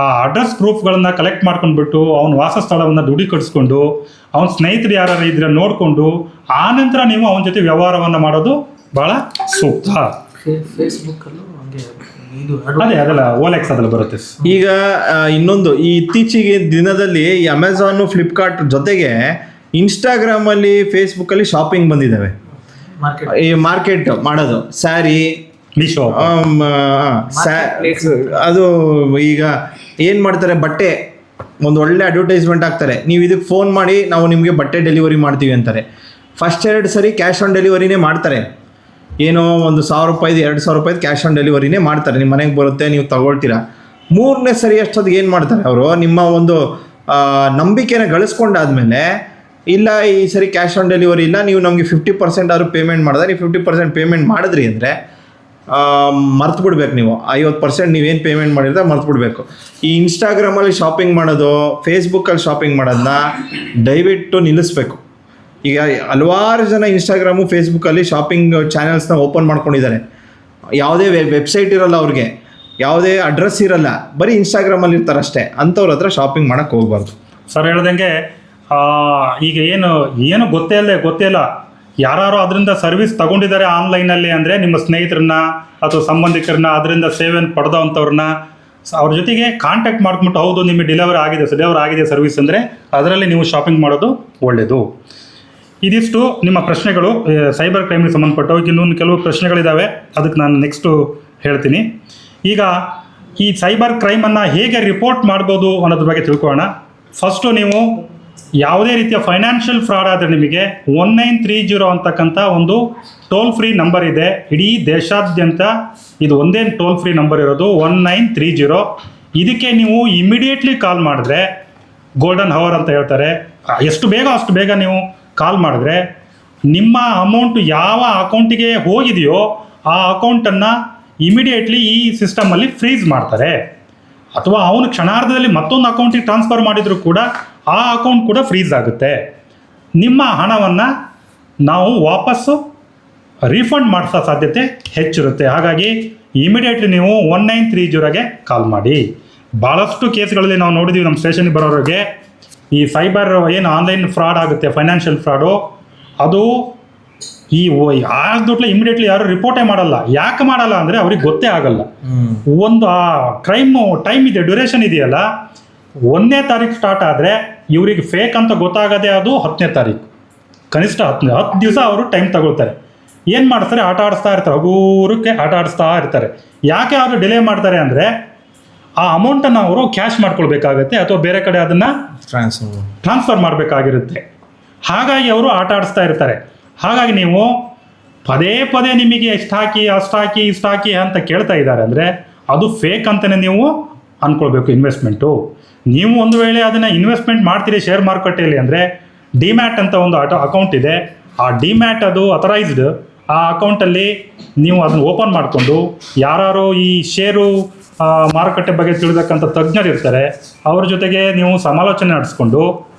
ಆ ಅಡ್ರೆಸ್ ಪ್ರೂಫ್ಗಳನ್ನು ಕಲೆಕ್ಟ್ ಮಾಡ್ಕೊಂಡ್ಬಿಟ್ಟು ಅವನ ವಾಸಸ್ಥಳವನ್ನು ದೃಢೀಕರಿಸ್ಕೊಂಡು ಅವನ ಸ್ನೇಹಿತರು ಯಾರು ಇದ್ರೆ ನೋಡಿಕೊಂಡು ಆನಂತರ ನೀವು ಅವನ ಜೊತೆ ವ್ಯವಹಾರವನ್ನು ಮಾಡೋದು ಭಾಳ ಸೂಕ್ತ. ಫೇಸ್ಬುಕ್ಕಲ್ಲೂ ಹಂಗೆ ಇದು ಅದೆಲ್ಲ OLX ಅದ್ರಲ್ಲಿ ಬರುತ್ತೆ. ಈಗ ಇನ್ನೊಂದು, ಈ ಇತ್ತೀಚೆಗೆ ದಿನದಲ್ಲಿ ಈ ಅಮೆಝಾನು, ಫ್ಲಿಪ್ಕಾರ್ಟ್ ಜೊತೆಗೆ ಇನ್ಸ್ಟಾಗ್ರಾಮಲ್ಲಿ, ಫೇಸ್ಬುಕ್ಕಲ್ಲಿ ಶಾಪಿಂಗ್ ಬಂದಿದ್ದಾವೆ. ಈ ಮಾರ್ಕೆಟ್ ಮಾಡೋದು ಸ್ಯಾರಿ, ಮೀಶೋ, ಅದು ಈಗ ಏನು ಮಾಡ್ತಾರೆ, ಬಟ್ಟೆ ಒಂದು ಒಳ್ಳೆ ಅಡ್ವರ್ಟೈಸ್ಮೆಂಟ್ ಹಾಕ್ತಾರೆ, ನೀವು ಇದಕ್ಕೆ ಫೋನ್ ಮಾಡಿ ನಾವು ನಿಮಗೆ ಬಟ್ಟೆ ಡೆಲಿವರಿ ಮಾಡ್ತೀವಿ ಅಂತಾರೆ. ಫಸ್ಟ್ 2 ಸರಿ ಕ್ಯಾಶ್ ಆನ್ ಡೆಲಿವರಿನೇ ಮಾಡ್ತಾರೆ. ಏನೋ ಒಂದು 1000 ರೂಪಾಯಿದು 2000 ರೂಪಾಯಿದು ಕ್ಯಾಶ್ ಆನ್ ಡೆಲಿವರಿನೇ ಮಾಡ್ತಾರೆ. ನಿಮ್ಮ ಮನೆಗೆ ಬರುತ್ತೆ, ನೀವು ತಗೊಳ್ತೀರಾ. 3ನೇ ಸರಿ ಅಷ್ಟೊತ್ತಿಗೆ ಏನು ಮಾಡ್ತಾರೆ ಅವರು, ನಿಮ್ಮ ಒಂದು ನಂಬಿಕೆನ ಗಳಿಸ್ಕೊಂಡಾದ್ಮೇಲೆ, ಇಲ್ಲ ಈ ಸರಿ ಕ್ಯಾಶ್ ಆನ್ ಡೆಲಿವರಿ ಇಲ್ಲ, ನೀವು ನಮಗೆ 50% ಆದರೂ ಪೇಮೆಂಟ್ ಮಾಡಿದ್ರೆ, ನೀವು 50% ಪೇಮೆಂಟ್ ಮಾಡಿದ್ರಿ ಅಂದರೆ ಮರ್ತು ಬಿಡ್ಬೇಕು. ನೀವು 50% ನೀವೇನು ಪೇಮೆಂಟ್ ಮಾಡಿದ್ರೆ ಮರ್ತು ಬಿಡಬೇಕು. ಈ ಇನ್ಸ್ಟಾಗ್ರಾಮಲ್ಲಿ ಶಾಪಿಂಗ್ ಮಾಡೋದು, ಫೇಸ್ಬುಕ್ಕಲ್ಲಿ ಶಾಪಿಂಗ್ ಮಾಡೋದನ್ನ ದಯವಿಟ್ಟು ನಿಲ್ಲಿಸ್ಬೇಕು. ಈಗ ಹಲವಾರು ಜನ ಇನ್ಸ್ಟಾಗ್ರಾಮು, ಫೇಸ್ಬುಕ್ಕಲ್ಲಿ ಶಾಪಿಂಗ್ ಚಾನೆಲ್ಸ್ನ ಓಪನ್ ಮಾಡ್ಕೊಂಡಿದ್ದಾರೆ. ಯಾವುದೇ ವೆಬ್ಸೈಟ್ ಇರೋಲ್ಲ ಅವ್ರಿಗೆ, ಯಾವುದೇ ಅಡ್ರೆಸ್ ಇರೋಲ್ಲ, ಬರೀ ಇನ್ಸ್ಟಾಗ್ರಾಮಲ್ಲಿ ಇರ್ತಾರೆ ಅಷ್ಟೇ. ಅಂಥವ್ರ ಹತ್ರ ಶಾಪಿಂಗ್ ಮಾಡೋಕ್ಕೆ ಹೋಗ್ಬಾರ್ದು. ಸರ್ ಹೇಳ್ದಂಗೆ ಈಗ ಏನು ಗೊತ್ತೇ ಇಲ್ಲ, ಯಾರು ಅದರಿಂದ ಸರ್ವಿಸ್ ತಗೊಂಡಿದ್ದಾರೆ ಆನ್ಲೈನಲ್ಲಿ ಅಂದರೆ ನಿಮ್ಮ ಸ್ನೇಹಿತರನ್ನ ಅಥವಾ ಸಂಬಂಧಿಕರನ್ನ, ಅದರಿಂದ ಸೇವೆಯನ್ನು ಪಡೆದವಂಥವ್ರನ್ನ ಅವ್ರ ಜೊತೆಗೆ ಕಾಂಟ್ಯಾಕ್ಟ್ ಮಾಡ್ಕೊಂಬಿಟ್ಟು, ಹೌದು ನಿಮಗೆ ಡೆಲಿವರಿ ಆಗಿದೆ ಸರ್ವಿಸ್ ಅಂದರೆ ಅದರಲ್ಲಿ ನೀವು ಶಾಪಿಂಗ್ ಮಾಡೋದು ಒಳ್ಳೆಯದು. ಇದಿಷ್ಟು ನಿಮ್ಮ ಪ್ರಶ್ನೆಗಳು ಸೈಬರ್ ಕ್ರೈಮ್ಗೆ ಸಂಬಂಧಪಟ್ಟವು. ಇನ್ನೊಂದು ಕೆಲವು ಪ್ರಶ್ನೆಗಳಿದ್ದಾವೆ, ಅದಕ್ಕೆ ನಾನು ನೆಕ್ಸ್ಟು ಹೇಳ್ತೀನಿ. ಈಗ ಈ ಸೈಬರ್ ಕ್ರೈಮನ್ನು ಹೇಗೆ ರಿಪೋರ್ಟ್ ಮಾಡ್ಬೋದು ಅನ್ನೋದ್ರ ಬಗ್ಗೆ ತಿಳ್ಕೊಳ್ಳೋಣ. ಫಸ್ಟು ನೀವು ಯಾವುದೇ ರೀತಿಯ ಫೈನಾನ್ಷಿಯಲ್ ಫ್ರಾಡ್ ಆದರೆ ನಿಮಗೆ 1930 ಅಂತಕ್ಕಂಥ ಒಂದು ಟೋಲ್ ಫ್ರೀ ನಂಬರ್ ಇದೆ. ಇಡೀ ದೇಶಾದ್ಯಂತ ಇದು ಒಂದೇ ಟೋಲ್ ಫ್ರೀ ನಂಬರ್ ಇರೋದು, 1930. ಇದಕ್ಕೆ ನೀವು ಇಮಿಡಿಯೇಟ್ಲಿ ಕಾಲ್ ಮಾಡಿದ್ರೆ, ಗೋಲ್ಡನ್ ಹವರ್ ಅಂತ ಹೇಳ್ತಾರೆ, ಎಷ್ಟು ಬೇಗ ಅಷ್ಟು ಬೇಗ ನೀವು ಕಾಲ್ ಮಾಡಿದ್ರೆ ನಿಮ್ಮ ಅಮೌಂಟು ಯಾವ ಅಕೌಂಟಿಗೆ ಹೋಗಿದೆಯೋ ಆ ಅಕೌಂಟನ್ನು ಇಮಿಡಿಯೇಟ್ಲಿ ಈ ಸಿಸ್ಟಮಲ್ಲಿ ಫ್ರೀಸ್ ಮಾಡ್ತಾರೆ. ಅಥವಾ ಅವನು ಕ್ಷಣಾರ್ಧದಲ್ಲಿ ಮತ್ತೊಂದು ಅಕೌಂಟಿಗೆ ಟ್ರಾನ್ಸ್ಫರ್ ಮಾಡಿದರೂ ಕೂಡ ಆ ಅಕೌಂಟ್ ಕೂಡ ಫ್ರೀಸ್ ಆಗುತ್ತೆ. ನಿಮ್ಮ ಹಣವನ್ನು ನಾವು ವಾಪಸ್ಸು ರೀಫಂಡ್ ಮಾಡಿಸೋ ಸಾಧ್ಯತೆ ಹೆಚ್ಚಿರುತ್ತೆ. ಹಾಗಾಗಿ ಇಮಿಡಿಯೇಟ್ಲಿ ನೀವು 1930ಗೆ ಕಾಲ್ ಮಾಡಿ. ಭಾಳಷ್ಟು ಕೇಸ್ಗಳಲ್ಲಿ ನಾವು ನೋಡಿದ್ದೀವಿ, ನಮ್ಮ ಸ್ಟೇಷನ್ಗೆ ಬರೋರಿಗೆ ಈ ಸೈಬರ್ ಏನು ಆನ್ಲೈನ್ ಫ್ರಾಡ್ ಆಗುತ್ತೆ, ಫೈನಾನ್ಷಿಯಲ್ ಫ್ರಾಡು, ಅದು ಈ ಆಗ್ದುಟ್ಲೆ ಇಮಿಡಿಯೇಟ್ಲಿ ಯಾರು ರಿಪೋರ್ಟೇ ಮಾಡಲ್ಲ. ಯಾಕೆ ಮಾಡಲ್ಲ ಅಂದರೆ ಅವ್ರಿಗೆ ಗೊತ್ತೇ ಆಗಲ್ಲ. ಒಂದು ಆ ಟೈಮ್ ಇದೆ, ಡ್ಯೂರೇಷನ್ ಇದೆಯಲ್ಲ, 1ನೇ ತಾರೀಕು ಸ್ಟಾರ್ಟ್ ಆದರೆ ಇವರಿಗೆ ಫೇಕ್ ಅಂತ ಗೊತ್ತಾಗದೆ ಅದು 10ನೇ ತಾರೀಕು, ಕನಿಷ್ಠ 10 ದಿವಸ ಅವರು ಟೈಮ್ ತಗೊಳ್ತಾರೆ. ಏನು ಮಾಡ್ತಾರೆ, ಆಟ ಆಡಿಸ್ತಾ ಇರ್ತಾರೆ, ಹಗೂರಕ್ಕೆ ಆಟ ಆಡಿಸ್ತಾ ಇರ್ತಾರೆ. ಯಾಕೆ ಅವರು ಡಿಲೇ ಮಾಡ್ತಾರೆ ಅಂದರೆ ಆ ಅಮೌಂಟನ್ನು ಅವರು ಕ್ಯಾಶ್ ಮಾಡ್ಕೊಳ್ಬೇಕಾಗತ್ತೆ ಅಥವಾ ಬೇರೆ ಕಡೆ ಅದನ್ನು ಟ್ರಾನ್ಸ್ಫರ್ ಮಾಡಬೇಕಾಗಿರುತ್ತೆ. ಹಾಗಾಗಿ ಅವರು ಆಟ ಆಡಿಸ್ತಾ ಇರ್ತಾರೆ. ಹಾಗಾಗಿ ನೀವು ಪದೇ ಪದೇ ನಿಮಗೆ ಎಷ್ಟು ಹಾಕಿ ಅಷ್ಟು ಹಾಕಿ ಇಷ್ಟು ಹಾಕಿ ಅಂತ ಕೇಳ್ತಾ ಇದ್ದಾರೆ ಅಂದರೆ ಅದು ಫೇಕ್ ಅಂತಲೇ ನೀವು ಅಂದ್ಕೊಳ್ಬೇಕು ಇನ್ವೆಸ್ಟ್ಮೆಂಟು. ನೀವು ಒಂದು ವೇಳೆ ಅದನ್ನು ಇನ್ವೆಸ್ಟ್ಮೆಂಟ್ ಮಾಡ್ತೀರಿ ಶೇರ್ ಮಾರುಕಟ್ಟೆಯಲ್ಲಿ ಅಂದರೆ ಡಿಮ್ಯಾಟ್ ಅಂತ ಒಂದು ಅಕೌಂಟ್ ಇದೆ. ಆ ಡಿಮ್ಯಾಟ್ ಅದು ಅಥರೈಸ್ಡ್. ಆ ಅಕೌಂಟಲ್ಲಿ ನೀವು ಅದನ್ನು ಓಪನ್ ಮಾಡಿಕೊಂಡು ಯಾರು ಈ ಷೇರು ಮಾರುಕಟ್ಟೆ ಬಗ್ಗೆ ತಿಳಿದಕ್ಕಂಥ ತಜ್ಞರು ಇರ್ತಾರೆ ಅವ್ರ ಜೊತೆಗೆ ನೀವು ಸಮಾಲೋಚನೆ ನಡೆಸ್ಕೊಂಡು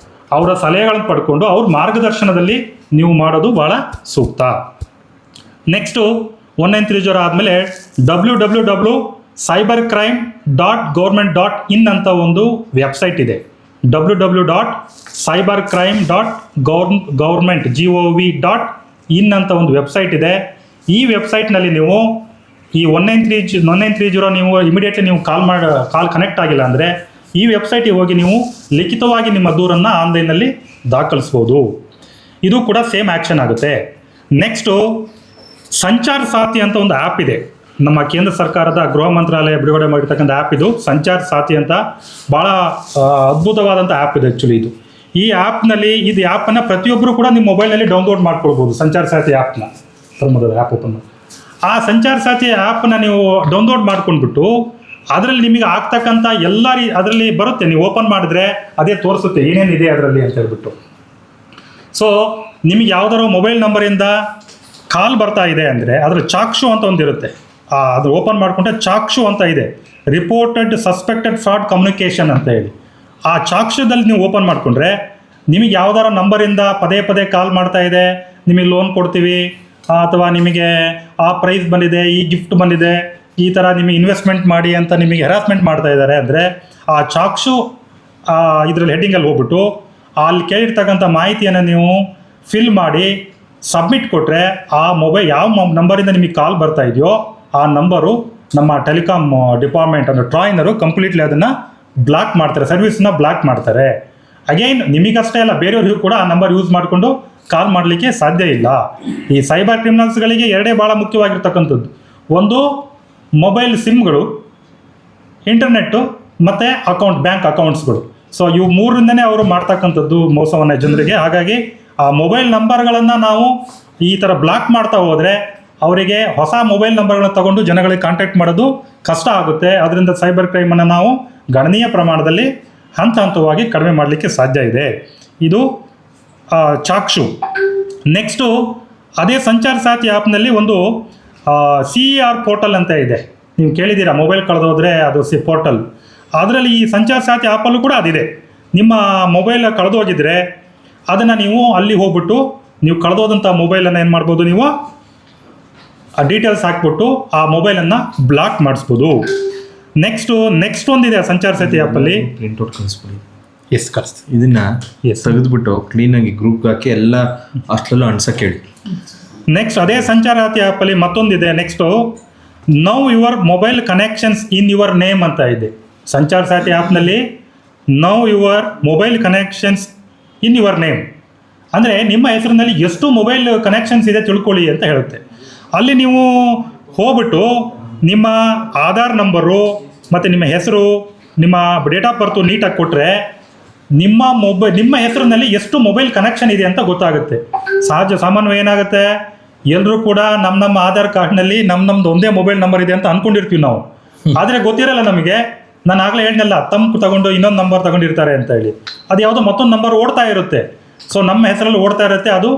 ಅವರ ಸಲಹೆಗಳನ್ನು ಪಡ್ಕೊಂಡು ಅವ್ರ ಮಾರ್ಗದರ್ಶನದಲ್ಲಿ ನೀವು ಮಾಡೋದು ಭಾಳ ಸೂಕ್ತ. ನೆಕ್ಸ್ಟು 1930 ಆದಮೇಲೆ www.cybercrime.government.in ಅಂತ ಒಂದು ವೆಬ್ಸೈಟ್ ಇದೆ. www.cybercrime.government.in ಅಂತ ಒಂದು ವೆಬ್ಸೈಟ್ ಇದೆ. ಈ ವೆಬ್ಸೈಟ್ನಲ್ಲಿ ನೀವು ಈ 1930 ನೀವು ಇಮಿಡಿಯೇಟ್ಲಿ ನೀವು ಕಾಲ್ ಕನೆಕ್ಟ್ ಆಗಿಲ್ಲ ಅಂದರೆ ಈ ವೆಬ್ಸೈಟಿಗೆ ಹೋಗಿ ನೀವು ಲಿಖಿತವಾಗಿ ನಿಮ್ಮ ದೂರನ್ನು ಆನ್ಲೈನಲ್ಲಿ ದಾಖಲಿಸ್ಬೋದು. ಇದು ಕೂಡ ಸೇಮ್ ಆ್ಯಕ್ಷನ್ ಆಗುತ್ತೆ. ನೆಕ್ಸ್ಟು ಸಂಚಾರ್ ಸಾಥಿ ಅಂತ ಒಂದು ಆ್ಯಪ್ ಇದೆ. ನಮ್ಮ ಕೇಂದ್ರ ಸರ್ಕಾರದ ಗೃಹ ಮಂತ್ರಾಲಯ ಬಿಡುಗಡೆ ಮಾಡಿರ್ತಕ್ಕಂಥ ಆ್ಯಪ್ ಇದು ಸಂಚಾರ್ ಸಾಥಿ ಅಂತ. ಭಾಳ ಅದ್ಭುತವಾದಂಥ ಆ್ಯಪ್ ಇದೆ ಆ್ಯಕ್ಚುಲಿ ಇದು. ಈ ಆ್ಯಪನ್ನು ಪ್ರತಿಯೊಬ್ಬರು ಕೂಡ ನಿಮ್ಮ ಮೊಬೈಲ್ನಲ್ಲಿ ಡೌನ್ಲೋಡ್ ಮಾಡ್ಕೊಳ್ಬೋದು. ಸಂಚಾರ್ ಸಾಥಿ ಆ್ಯಪ್ನ ಆ್ಯಪ್ ಓಪನ್ ಮಾಡಿ ಆ ಸಂಚಾರ್ ಸಾಥಿ ಆ್ಯಪನ್ನ ನೀವು ಡೌನ್ಲೋಡ್ ಮಾಡ್ಕೊಂಡ್ಬಿಟ್ಟು ಅದರಲ್ಲಿ ನಿಮಗೆ ಆಗ್ತಕ್ಕಂಥ ಅದರಲ್ಲಿ ಬರುತ್ತೆ. ನೀವು ಓಪನ್ ಮಾಡಿದ್ರೆ ಅದೇ ತೋರಿಸುತ್ತೆ ಏನೇನಿದೆ ಅದರಲ್ಲಿ ಅಂತ ಹೇಳ್ಬಿಟ್ಟು. ಸೊ ನಿಮಗೆ ಯಾವುದಾದ್ರು ಮೊಬೈಲ್ ನಂಬರಿಂದ ಕಾಲ್ ಬರ್ತಾ ಇದೆ ಅಂದರೆ ಅದರ ಚಾಕ್ಷು ಅಂತ ಒಂದಿರುತ್ತೆ. ಅದು ಓಪನ್ ಮಾಡಿಕೊಂಡ್ರೆ ಚಾಕ್ಷು ಅಂತ ಇದೆ, ರಿಪೋರ್ಟೆಡ್ ಸಸ್ಪೆಕ್ಟೆಡ್ ಫ್ರಾಡ್ ಕಮ್ಯುನಿಕೇಷನ್ ಅಂತ ಹೇಳಿ. ಆ ಚಾಕ್ಷುದಲ್ಲಿ ನೀವು ಓಪನ್ ಮಾಡಿಕೊಂಡ್ರೆ ನಿಮಗೆ ಯಾವುದಾರ ನಂಬರಿಂದ ಪದೇ ಪದೇ ಕಾಲ್ ಮಾಡ್ತಾ ಇದೆ, ನಿಮಗೆ ಲೋನ್ ಕೊಡ್ತೀವಿ ಅಥವಾ ನಿಮಗೆ ಆ ಪ್ರೈಸ್ ಬಂದಿದೆ, ಈ ಗಿಫ್ಟ್ ಬಂದಿದೆ, ಈ ಥರ ನಿಮಗೆ ಇನ್ವೆಸ್ಟ್ಮೆಂಟ್ ಮಾಡಿ ಅಂತ ನಿಮಗೆ ಹೆರಾಸ್ಮೆಂಟ್ ಮಾಡ್ತಾ ಇದ್ದಾರೆ ಅಂದರೆ ಆ ಚಾಕ್ಷು ಇದರಲ್ಲಿ ಹೆಡ್ಡಿಂಗಲ್ಲಿ ಹೋಗ್ಬಿಟ್ಟು ಅಲ್ಲಿ ಕೇಳಿರ್ತಕ್ಕಂಥ ಮಾಹಿತಿಯನ್ನು ನೀವು ಫಿಲ್ ಮಾಡಿ ಸಬ್ಮಿಟ್ ಕೊಟ್ಟರೆ ಆ ಮೊಬೈಲ್ ಯಾವ ನಂಬರಿಂದ ನಿಮಗೆ ಕಾಲ್ ಬರ್ತಾ ಇದೆಯೋ ಆ ನಂಬರು ನಮ್ಮ ಟೆಲಿಕಾಮ್ ಡಿಪಾರ್ಟ್ಮೆಂಟ್ ಅಂದರೆ ಟ್ರಾಯ್ನರು ಕಂಪ್ಲೀಟ್ಲಿ ಅದನ್ನು ಬ್ಲಾಕ್ ಮಾಡ್ತಾರೆ, ಸರ್ವಿಸ್ನ ಬ್ಲಾಕ್ ಮಾಡ್ತಾರೆ. ಅಗೈನ್ ನಿಮಗಷ್ಟೇ ಅಲ್ಲ ಬೇರೆಯವ್ರಿಗೂ ಕೂಡ ಆ ನಂಬರ್ ಯೂಸ್ ಮಾಡಿಕೊಂಡು ಕಾಲ್ ಮಾಡಲಿಕ್ಕೆ ಸಾಧ್ಯ ಇಲ್ಲ. ಈ ಸೈಬರ್ ಕ್ರಿಮಿನಲ್ಸ್ಗಳಿಗೆ ಎರಡೇ ಭಾಳ ಮುಖ್ಯವಾಗಿರ್ತಕ್ಕಂಥದ್ದು, ಒಂದು ಮೊಬೈಲ್ ಸಿಮ್ಗಳು, ಇಂಟರ್ನೆಟ್ಟು ಮತ್ತು ಬ್ಯಾಂಕ್ ಅಕೌಂಟ್ಸ್ಗಳು. ಸೊ ಇವು ಮೂರಿಂದನೇ ಅವರು ಮಾಡ್ತಕ್ಕಂಥದ್ದು ಮೋಸವನ್ನು ಜನರಿಗೆ. ಹಾಗಾಗಿ ಆ ಮೊಬೈಲ್ ನಂಬರ್ಗಳನ್ನು ನಾವು ಈ ಥರ ಬ್ಲಾಕ್ ಮಾಡ್ತಾ ಹೋದರೆ ಅವರಿಗೆ ಹೊಸ ಮೊಬೈಲ್ ನಂಬರ್ಗಳನ್ನ ತಗೊಂಡು ಜನಗಳಿಗೆ ಕಾಂಟ್ಯಾಕ್ಟ್ ಮಾಡೋದು ಕಷ್ಟ ಆಗುತ್ತೆ. ಅದರಿಂದ ಸೈಬರ್ ಕ್ರೈಮನ್ನು ನಾವು ಗಣನೀಯ ಪ್ರಮಾಣದಲ್ಲಿ ಹಂತವಾಗಿ ಕಡಿಮೆ ಮಾಡಲಿಕ್ಕೆ ಸಾಧ್ಯ ಇದೆ. ಇದು ಚಾಕ್ಷು. ನೆಕ್ಸ್ಟು ಅದೇ ಸಂಚಾರ್ ಸಾಥಿ ಆ್ಯಪ್ನಲ್ಲಿ ಒಂದು CER ಪೋರ್ಟಲ್ ಅಂತ ಇದೆ. ನೀವು ಕೇಳಿದ್ದೀರಾ, ಮೊಬೈಲ್ ಕಳೆದೋದ್ರೆ ಅದು ಪೋರ್ಟಲ್. ಅದರಲ್ಲಿ ಈ ಸಂಚಾರ್ ಸಾಥಿ ಆ್ಯಪಲ್ಲೂ ಕೂಡ ಅದಿದೆ. ನಿಮ್ಮ ಮೊಬೈಲ್ ಕಳೆದೋಗಿದ್ರೆ ಅದನ್ನು ನೀವು ಅಲ್ಲಿ ಹೋಗ್ಬಿಟ್ಟು ನೀವು ಕಳೆದೋದಂಥ ಮೊಬೈಲನ್ನು ಏನು ಮಾಡ್ಬೋದು, ನೀವು ಆ ಡೀಟೇಲ್ಸ್ ಹಾಕ್ಬಿಟ್ಟು ಆ ಮೊಬೈಲನ್ನು ಬ್ಲಾಕ್ ಮಾಡಿಸ್ಬೋದು. ನೆಕ್ಸ್ಟ್ ಒಂದಿದೆ ಸಂಚಾರ್ ಸಾಥಿ ಆ್ಯಪಲ್ಲಿ. ಪ್ರಿಂಟ್ಔಟ್ ಕಳಿಸ್ಬಿಡಿ. ಎಸ್ ಕಳಿಸ್ತೀವಿ. ಇದನ್ನು ತೆಗೆದುಬಿಟ್ಟು ಕ್ಲೀನಾಗಿ ಗ್ರೂಪ್ಗೆ ಹಾಕಿ ಎಲ್ಲ ಅಷ್ಟರಲ್ಲೂ ಅನ್ಸಕ್ಕೆ ಹೇಳಿ. ನೆಕ್ಸ್ಟ್ ಅದೇ ಸಂಚಾರ ಸಾಥಿ ಆ್ಯಪಲ್ಲಿ ಮತ್ತೊಂದಿದೆ. Next know your mobile connections in your name ಅಂತ ಇದೆ. ಸಂಚಾರ ಸಾಥಿ ಆ್ಯಪ್ನಲ್ಲಿ know your mobile connections in your name ಅಂದರೆ ನಿಮ್ಮ ಹೆಸರಿನಲ್ಲಿ ಎಷ್ಟು ಮೊಬೈಲ್ ಕನೆಕ್ಷನ್ಸ್ ಇದೆ ತಿಳ್ಕೊಳ್ಳಿ ಅಂತ ಹೇಳುತ್ತೆ. ಅಲ್ಲಿ ನೀವು ಹೋಗ್ಬಿಟ್ಟು ನಿಮ್ಮ ಆಧಾರ್ ನಂಬರು ಮತ್ತು ನಿಮ್ಮ ಹೆಸರು, ನಿಮ್ಮ ಡೇಟ್ ಆಫ್ ಬರ್ತು ನೀಟಾಗಿ ಕೊಟ್ಟರೆ ನಿಮ್ಮ ಹೆಸರಿನಲ್ಲಿ ಎಷ್ಟು ಮೊಬೈಲ್ ಕನೆಕ್ಷನ್ ಇದೆ ಅಂತ ಗೊತ್ತಾಗುತ್ತೆ. ಸಾಮಾನ್ಯವಾಗಿ ಏನಾಗುತ್ತೆ, ಎಲ್ಲರೂ ಕೂಡ ನಮ್ಮ ಆಧಾರ್ ಕಾರ್ಡ್ನಲ್ಲಿ ನಮ್ಮದು ಒಂದೇ ಮೊಬೈಲ್ ನಂಬರ್ ಇದೆ ಅಂತ ಅಂದ್ಕೊಂಡಿರ್ತೀವಿ ನಾವು. ಆದರೆ ಗೊತ್ತಿರಲ್ಲ ನಮಗೆ. ನಾನು ಆಗಲೇ ಹೇಳಿದ್ನಲ್ಲ, ತಮ್ಮ ತಗೊಂಡು ಇನ್ನೊಂದು ನಂಬರ್ ತಗೊಂಡಿರ್ತಾರೆ ಅಂತ ಹೇಳಿ. ಅದು ಯಾವುದೋ ಮತ್ತೊಂದು ನಂಬರ್ ಓಡ್ತಾ ಇರುತ್ತೆ. ಸೊ ನಮ್ಮ ಹೆಸರಲ್ಲಿ ಓಡ್ತಾ ಇರುತ್ತೆ. ಅದು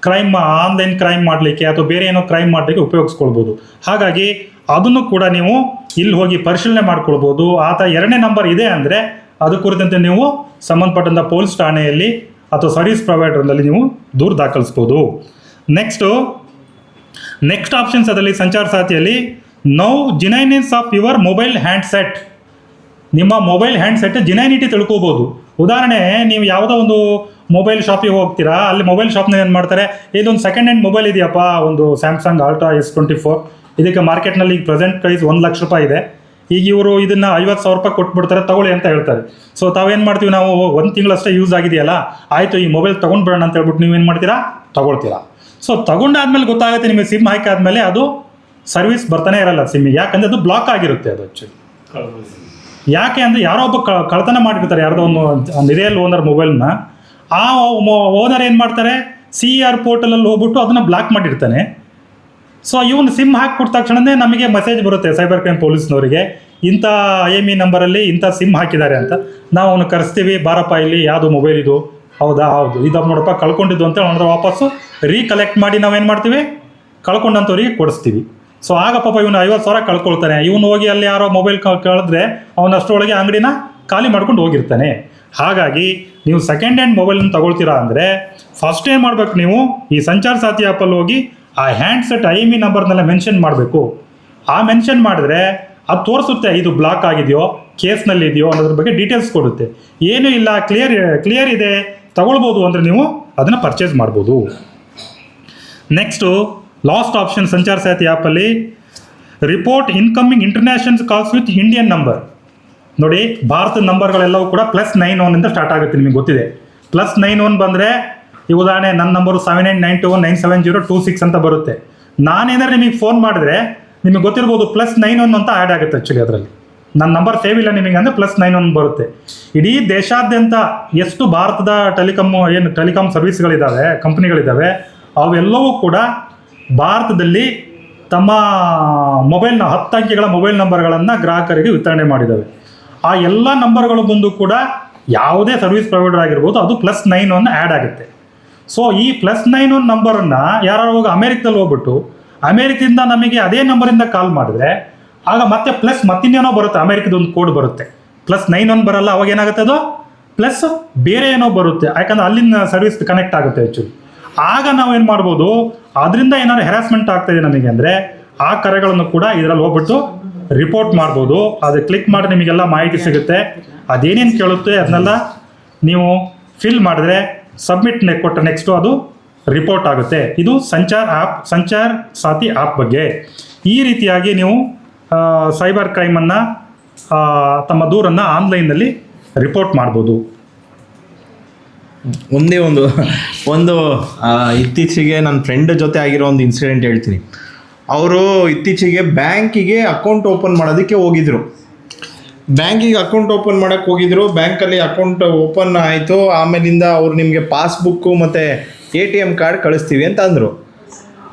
ಆನ್ಲೈನ್ ಕ್ರೈಮ್ ಮಾಡಲಿಕ್ಕೆ ಅಥವಾ ಬೇರೆ ಏನೋ ಕ್ರೈಮ್ ಮಾಡಲಿಕ್ಕೆ ಉಪಯೋಗಿಸ್ಕೊಳ್ಬೋದು. ಹಾಗಾಗಿ ಅದನ್ನು ಕೂಡ ನೀವು ಇಲ್ಲಿ ಹೋಗಿ ಪರಿಶೀಲನೆ ಮಾಡ್ಕೊಳ್ಬೋದು. ಆತ ಎರಡನೇ ನಂಬರ್ ಇದೆ ಅಂದರೆ ಅದು ಕುರಿತಂತೆ ನೀವು ಸಂಬಂಧಪಟ್ಟಂಥ ಪೊಲೀಸ್ ಠಾಣೆಯಲ್ಲಿ ಅಥವಾ ಸರ್ವಿಸ್ ಪ್ರೊವೈಡರ್ನಲ್ಲಿ ನೀವು ದೂರು ದಾಖಲಿಸ್ಬೋದು. ನೆಕ್ಸ್ಟ್ ಆಪ್ಷನ್ಸ್ ಅದರಲ್ಲಿ ಸಂಚಾರ ಸಾಥಿಯಲ್ಲಿ know genuineness of your mobile handset. ನಿಮ್ಮ ಮೊಬೈಲ್ ಹ್ಯಾಂಡ್ಸೆಟ್ ಜಿನೈನಿಟಿ ತಿಳ್ಕೊಬೋದು. ಉದಾಹರಣೆ, ನೀವು ಯಾವುದೋ ಒಂದು ಮೊಬೈಲ್ ಶಾಪಿಗೆ ಹೋಗ್ತೀರಾ, ಅಲ್ಲಿ ಮೊಬೈಲ್ ಶಾಪ್ನ ಏನು ಮಾಡ್ತಾರೆ, ಇದೊಂದು ಸೆಕೆಂಡ್ ಹ್ಯಾಂಡ್ ಮೊಬೈಲ್ ಇದೆಯಪ್ಪ, ಒಂದು ಸ್ಯಾಮ್ಸಂಗ್ ಅಲ್ಟ್ರಾ S24, ಇದಕ್ಕೆ ಮಾರ್ಕೆಟ್ನಲ್ಲಿ ಈಗ ಪ್ರೆಸೆಂಟ್ ಪ್ರೈಸ್ 1 ಲಕ್ಷ ರೂಪಾಯಿ ಇದೆ. ಈಗ ಇವರು ಇದನ್ನು 50,000 ರೂಪಾಯಿ ಕೊಟ್ಬಿಡ್ತಾರೆ, ತಗೊಳ್ಳಿ ಅಂತ ಹೇಳ್ತಾರೆ. ಸೊ ತಾವೇನು ಮಾಡ್ತೀವಿ, ನಾವು 1 ತಿಂಗಳಷ್ಟೇ ಯೂಸ್ ಆಗಿದೆಯಲ್ಲ, ಆಯಿತು ಈ ಮೊಬೈಲ್ ತೊಗೊಂಡ್ಬಿಡೋಣ ಅಂತ ಹೇಳ್ಬಿಟ್ಟು ನೀವೇನು ಮಾಡ್ತೀರಾ, ತಗೊಳ್ತೀರಾ. ಸೊ ತೊಗೊಂಡಾದ್ಮೇಲೆ ಗೊತ್ತಾಗುತ್ತೆ ನಿಮಗೆ, ಸಿಮ್ ಹಾಕಾದ್ಮೇಲೆ ಅದು ಸರ್ವಿಸ್ ಬರ್ತಾನೆ ಇರಲ್ಲ ಸಿಮ್ಮಿಗೆ. ಯಾಕಂದರೆ ಅದು ಬ್ಲಾಕ್ ಆಗಿರುತ್ತೆ ಅದು ಆ್ಯಕ್ಚುಲಿ. ಯಾಕೆ ಅಂದರೆ ಯಾರೋ ಒಬ್ಬ ಕಳ್ತನ ಮಾಡಿರ್ತಾರೆ ಯಾರ್ದೋ ಒಂದು ರಿಯಲ್ ಓನರ್ ಮೊಬೈಲ್ನ. ಆ ಓನರ್ ಏನು ಮಾಡ್ತಾರೆ, CR ಪೋರ್ಟಲಲ್ಲಿ ಹೋಗ್ಬಿಟ್ಟು ಅದನ್ನು ಬ್ಲಾಕ್ ಮಾಡಿರ್ತಾನೆ. ಸೊ ಇವನು ಸಿಮ್ ಹಾಕಿ ಕೊಟ್ಟ ತಕ್ಷಣವೇ ನಮಗೆ ಮೆಸೇಜ್ ಬರುತ್ತೆ ಸೈಬರ್ ಕ್ರೈಮ್ ಪೊಲೀಸ್ನವರಿಗೆ, ಇಂಥ IME ನಂಬರಲ್ಲಿ ಇಂಥ ಸಿಮ್ ಹಾಕಿದ್ದಾರೆ ಅಂತ. ನಾವು ಅವನು ಕರೆಸ್ತೀವಿ, ಬಾರಪ್ಪ ಇಲ್ಲಿ ಯಾವುದು ಮೊಬೈಲ್ ಇದು, ಹೌದಾ ಹೌದು ಇದು ನೋಡಪ್ಪ ಕಳ್ಕೊಂಡಿದ್ದು ಅಂತ ಅಂದ್ರೆ ವಾಪಸ್ಸು ರೀಕಲೆಕ್ಟ್ ಮಾಡಿ ನಾವೇನು ಮಾಡ್ತೀವಿ, ಕಳ್ಕೊಂಡಂಥವ್ರಿಗೆ ಕೊಡಿಸ್ತೀವಿ. ಸೊ ಆಗ ಪಾಪ ಇವನು 50,000 ಕಳ್ಕೊಳ್ತಾನೆ. ಇವನು ಹೋಗಿ ಅಲ್ಲಿ ಯಾರೋ ಮೊಬೈಲ್ ಕಳೆದ್ರೆ ಅವನು ಅಷ್ಟರೊಳಗೆ ಅಂಗಡಿನ ಖಾಲಿ ಮಾಡ್ಕೊಂಡು ಹೋಗಿರ್ತಾನೆ. ಹಾಗಾಗಿ ನೀವು ಸೆಕೆಂಡ್ ಹ್ಯಾಂಡ್ ಮೊಬೈಲನ್ನು ತಗೊಳ್ತೀರಾ ಅಂದರೆ ಫಸ್ಟ್ ಏನು ಮಾಡಬೇಕು, ನೀವು ಈ ಸಂಚಾರ್ ಸಾಥಿ ಆ್ಯಪಲ್ಲಿ ಹೋಗಿ ಆ ಹ್ಯಾಂಡ್ಸೆಟ್ IME ನಂಬರ್ನೆಲ್ಲ ಮೆನ್ಷನ್ ಮಾಡಬೇಕು. ಆ ಮೆನ್ಷನ್ ಮಾಡಿದ್ರೆ ಅದು ತೋರಿಸುತ್ತೆ ಇದು ಬ್ಲಾಕ್ ಆಗಿದೆಯೋ, ಕೇಸ್ನಲ್ಲಿ ಇದೆಯೋ ಅನ್ನೋದ್ರ ಬಗ್ಗೆ ಡೀಟೇಲ್ಸ್ ಕೊಡುತ್ತೆ. ಏನೂ ಇಲ್ಲ, ಕ್ಲಿಯರ್ ಇದೆ, ತಗೊಳ್ಬೋದು ಅಂದರೆ ನೀವು ಅದನ್ನು ಪರ್ಚೇಸ್ ಮಾಡ್ಬೋದು. ನೆಕ್ಸ್ಟು ಲಾಸ್ಟ್ ಆಪ್ಷನ್ ಸಂಚಾರ್ ಸಾಥಿ ಆ್ಯಪಲ್ಲಿ report incoming international calls with Indian number. ನೋಡಿ, ಭಾರತದ ನಂಬರ್ಗಳೆಲ್ಲವೂ ಕೂಡ +91 ಸ್ಟಾರ್ಟ್ ಆಗುತ್ತೆ. ನಿಮಗೆ ಗೊತ್ತಿದೆ, +91 ಬಂದರೆ ಈ ಉದಾಹರಣೆ ನನ್ನ ನಂಬರು 7992197026 ಅಂತ ಬರುತ್ತೆ. ನಾನೇನಾದ್ರೆ ನಿಮಗೆ ಫೋನ್ ಮಾಡಿದ್ರೆ ನಿಮಗೆ ಗೊತ್ತಿರ್ಬೋದು +91 ಅಂತ ಆ್ಯಡ್ ಆಗುತ್ತೆ. ಆ್ಯಕ್ಚುಲಿ ಅದರಲ್ಲಿ ನನ್ನ ನಂಬರ್ ಸೇವ್ ಇಲ್ಲ ನಿಮಗೆ ಅಂದರೆ +91 ಬರುತ್ತೆ. ಇಡೀ ದೇಶಾದ್ಯಂತ ಎಷ್ಟು ಭಾರತದ ಟೆಲಿಕಾಮ್ ಸರ್ವಿಸ್ಗಳಿದ್ದಾವೆ, ಕಂಪ್ನಿಗಳಿದ್ದಾವೆ, ಅವೆಲ್ಲವೂ ಕೂಡ ಭಾರತದಲ್ಲಿ ತಮ್ಮ ಮೊಬೈಲ್ನ 10 ಅಂಕೆಗಳ ಮೊಬೈಲ್ ನಂಬರ್ಗಳನ್ನು ಗ್ರಾಹಕರಿಗೆ ವಿತರಣೆ ಮಾಡಿದ್ದಾವೆ. ಆ ಎಲ್ಲ ನಂಬರ್ಗಳು ಬಂದು ಕೂಡ ಯಾವುದೇ ಸರ್ವಿಸ್ ಪ್ರೊವೈಡರ್ ಆಗಿರ್ಬೋದು ಅದು +91 ಆ್ಯಡ್ ಆಗುತ್ತೆ. ಸೊ ಈ +91 ನಂಬರನ್ನು ಯಾರು ಹೋಗಿ ಅಮೇರಿಕದಲ್ಲಿ ಹೋಗ್ಬಿಟ್ಟು ಅಮೇರಿಕದಿಂದ ನಮಗೆ ಅದೇ ನಂಬರಿಂದ ಕಾಲ್ ಮಾಡಿದ್ರೆ ಆಗ ಮತ್ತೆ ಮತ್ತಿನ್ನೇನೋ ಬರುತ್ತೆ, ಅಮೇರಿಕದ ಒಂದು ಕೋಡ್ ಬರುತ್ತೆ. +91 ಬರಲ್ಲ, ಅವಾಗ ಏನಾಗುತ್ತೆ, ಅದು ಪ್ಲಸ್ ಬೇರೆ ಏನೋ ಬರುತ್ತೆ, ಯಾಕಂದ್ರೆ ಅಲ್ಲಿನ ಸರ್ವಿಸ್ ಕನೆಕ್ಟ್ ಆಗುತ್ತೆ ಆ್ಯಕ್ಚುಲಿ. ಆಗ ನಾವು ಏನು ಮಾಡ್ಬೋದು, ಅದರಿಂದ ಏನಾದ್ರು ಹೆರಾಸ್ಮೆಂಟ್ ಆಗ್ತಾಯಿದೆ ನಮಗೆ ಅಂದರೆ ಆ ಕರೆಗಳನ್ನು ಕೂಡ ಇದರಲ್ಲಿ ಹೋಗ್ಬಿಟ್ಟು ರಿಪೋರ್ಟ್ ಮಾಡ್ಬೋದು. ಅದು ಕ್ಲಿಕ್ ಮಾಡಿ ನಿಮಗೆಲ್ಲ ಮಾಹಿತಿ ಸಿಗುತ್ತೆ. ಅದೇನೇನು ಕೇಳುತ್ತೆ ಅದನ್ನೆಲ್ಲ ನೀವು ಫಿಲ್ ಮಾಡಿದ್ರೆ ಸಬ್ಮಿಟ್ ಕೊಟ್ಟರೆ ನೆಕ್ಸ್ಟು ಅದು ರಿಪೋರ್ಟ್ ಆಗುತ್ತೆ. ಇದು ಸಂಚಾರ್ ಸಾಥಿ ಆ್ಯಪ್ ಬಗ್ಗೆ. ಈ ರೀತಿಯಾಗಿ ನೀವು ಸೈಬರ್ ಕ್ರೈಮನ್ನು ತಮ್ಮ ದೂರನ್ನು ಆನ್ಲೈನ್ನಲ್ಲಿ ರಿಪೋರ್ಟ್ ಮಾಡ್ಬೋದು. ಒಂದೇ ಒಂದು ಇತ್ತೀಚೆಗೆ ನನ್ನ ಫ್ರೆಂಡ್ ಜೊತೆ ಆಗಿರೋ ಒಂದು ಇನ್ಸಿಡೆಂಟ್ ಹೇಳ್ತೀನಿ. ಅವರು ಇತ್ತೀಚೆಗೆ ಬ್ಯಾಂಕಿಗೆ ಅಕೌಂಟ್ ಓಪನ್ ಮಾಡೋದಕ್ಕೆ ಹೋಗಿದ್ರು. ಬ್ಯಾಂಕಿಗೆ ಅಕೌಂಟ್ ಓಪನ್ ಮಾಡೋಕ್ಕೆ ಹೋಗಿದ್ರು. ಬ್ಯಾಂಕಲ್ಲಿ ಅಕೌಂಟ್ ಓಪನ್ ಆಯಿತು. ಆಮೇಲಿಂದ ಅವ್ರು ನಿಮಗೆ ಪಾಸ್ಬುಕ್ಕು ಮತ್ತು ATM ಕಾರ್ಡ್ ಕಳಿಸ್ತೀವಿ ಅಂತ ಅಂದರು.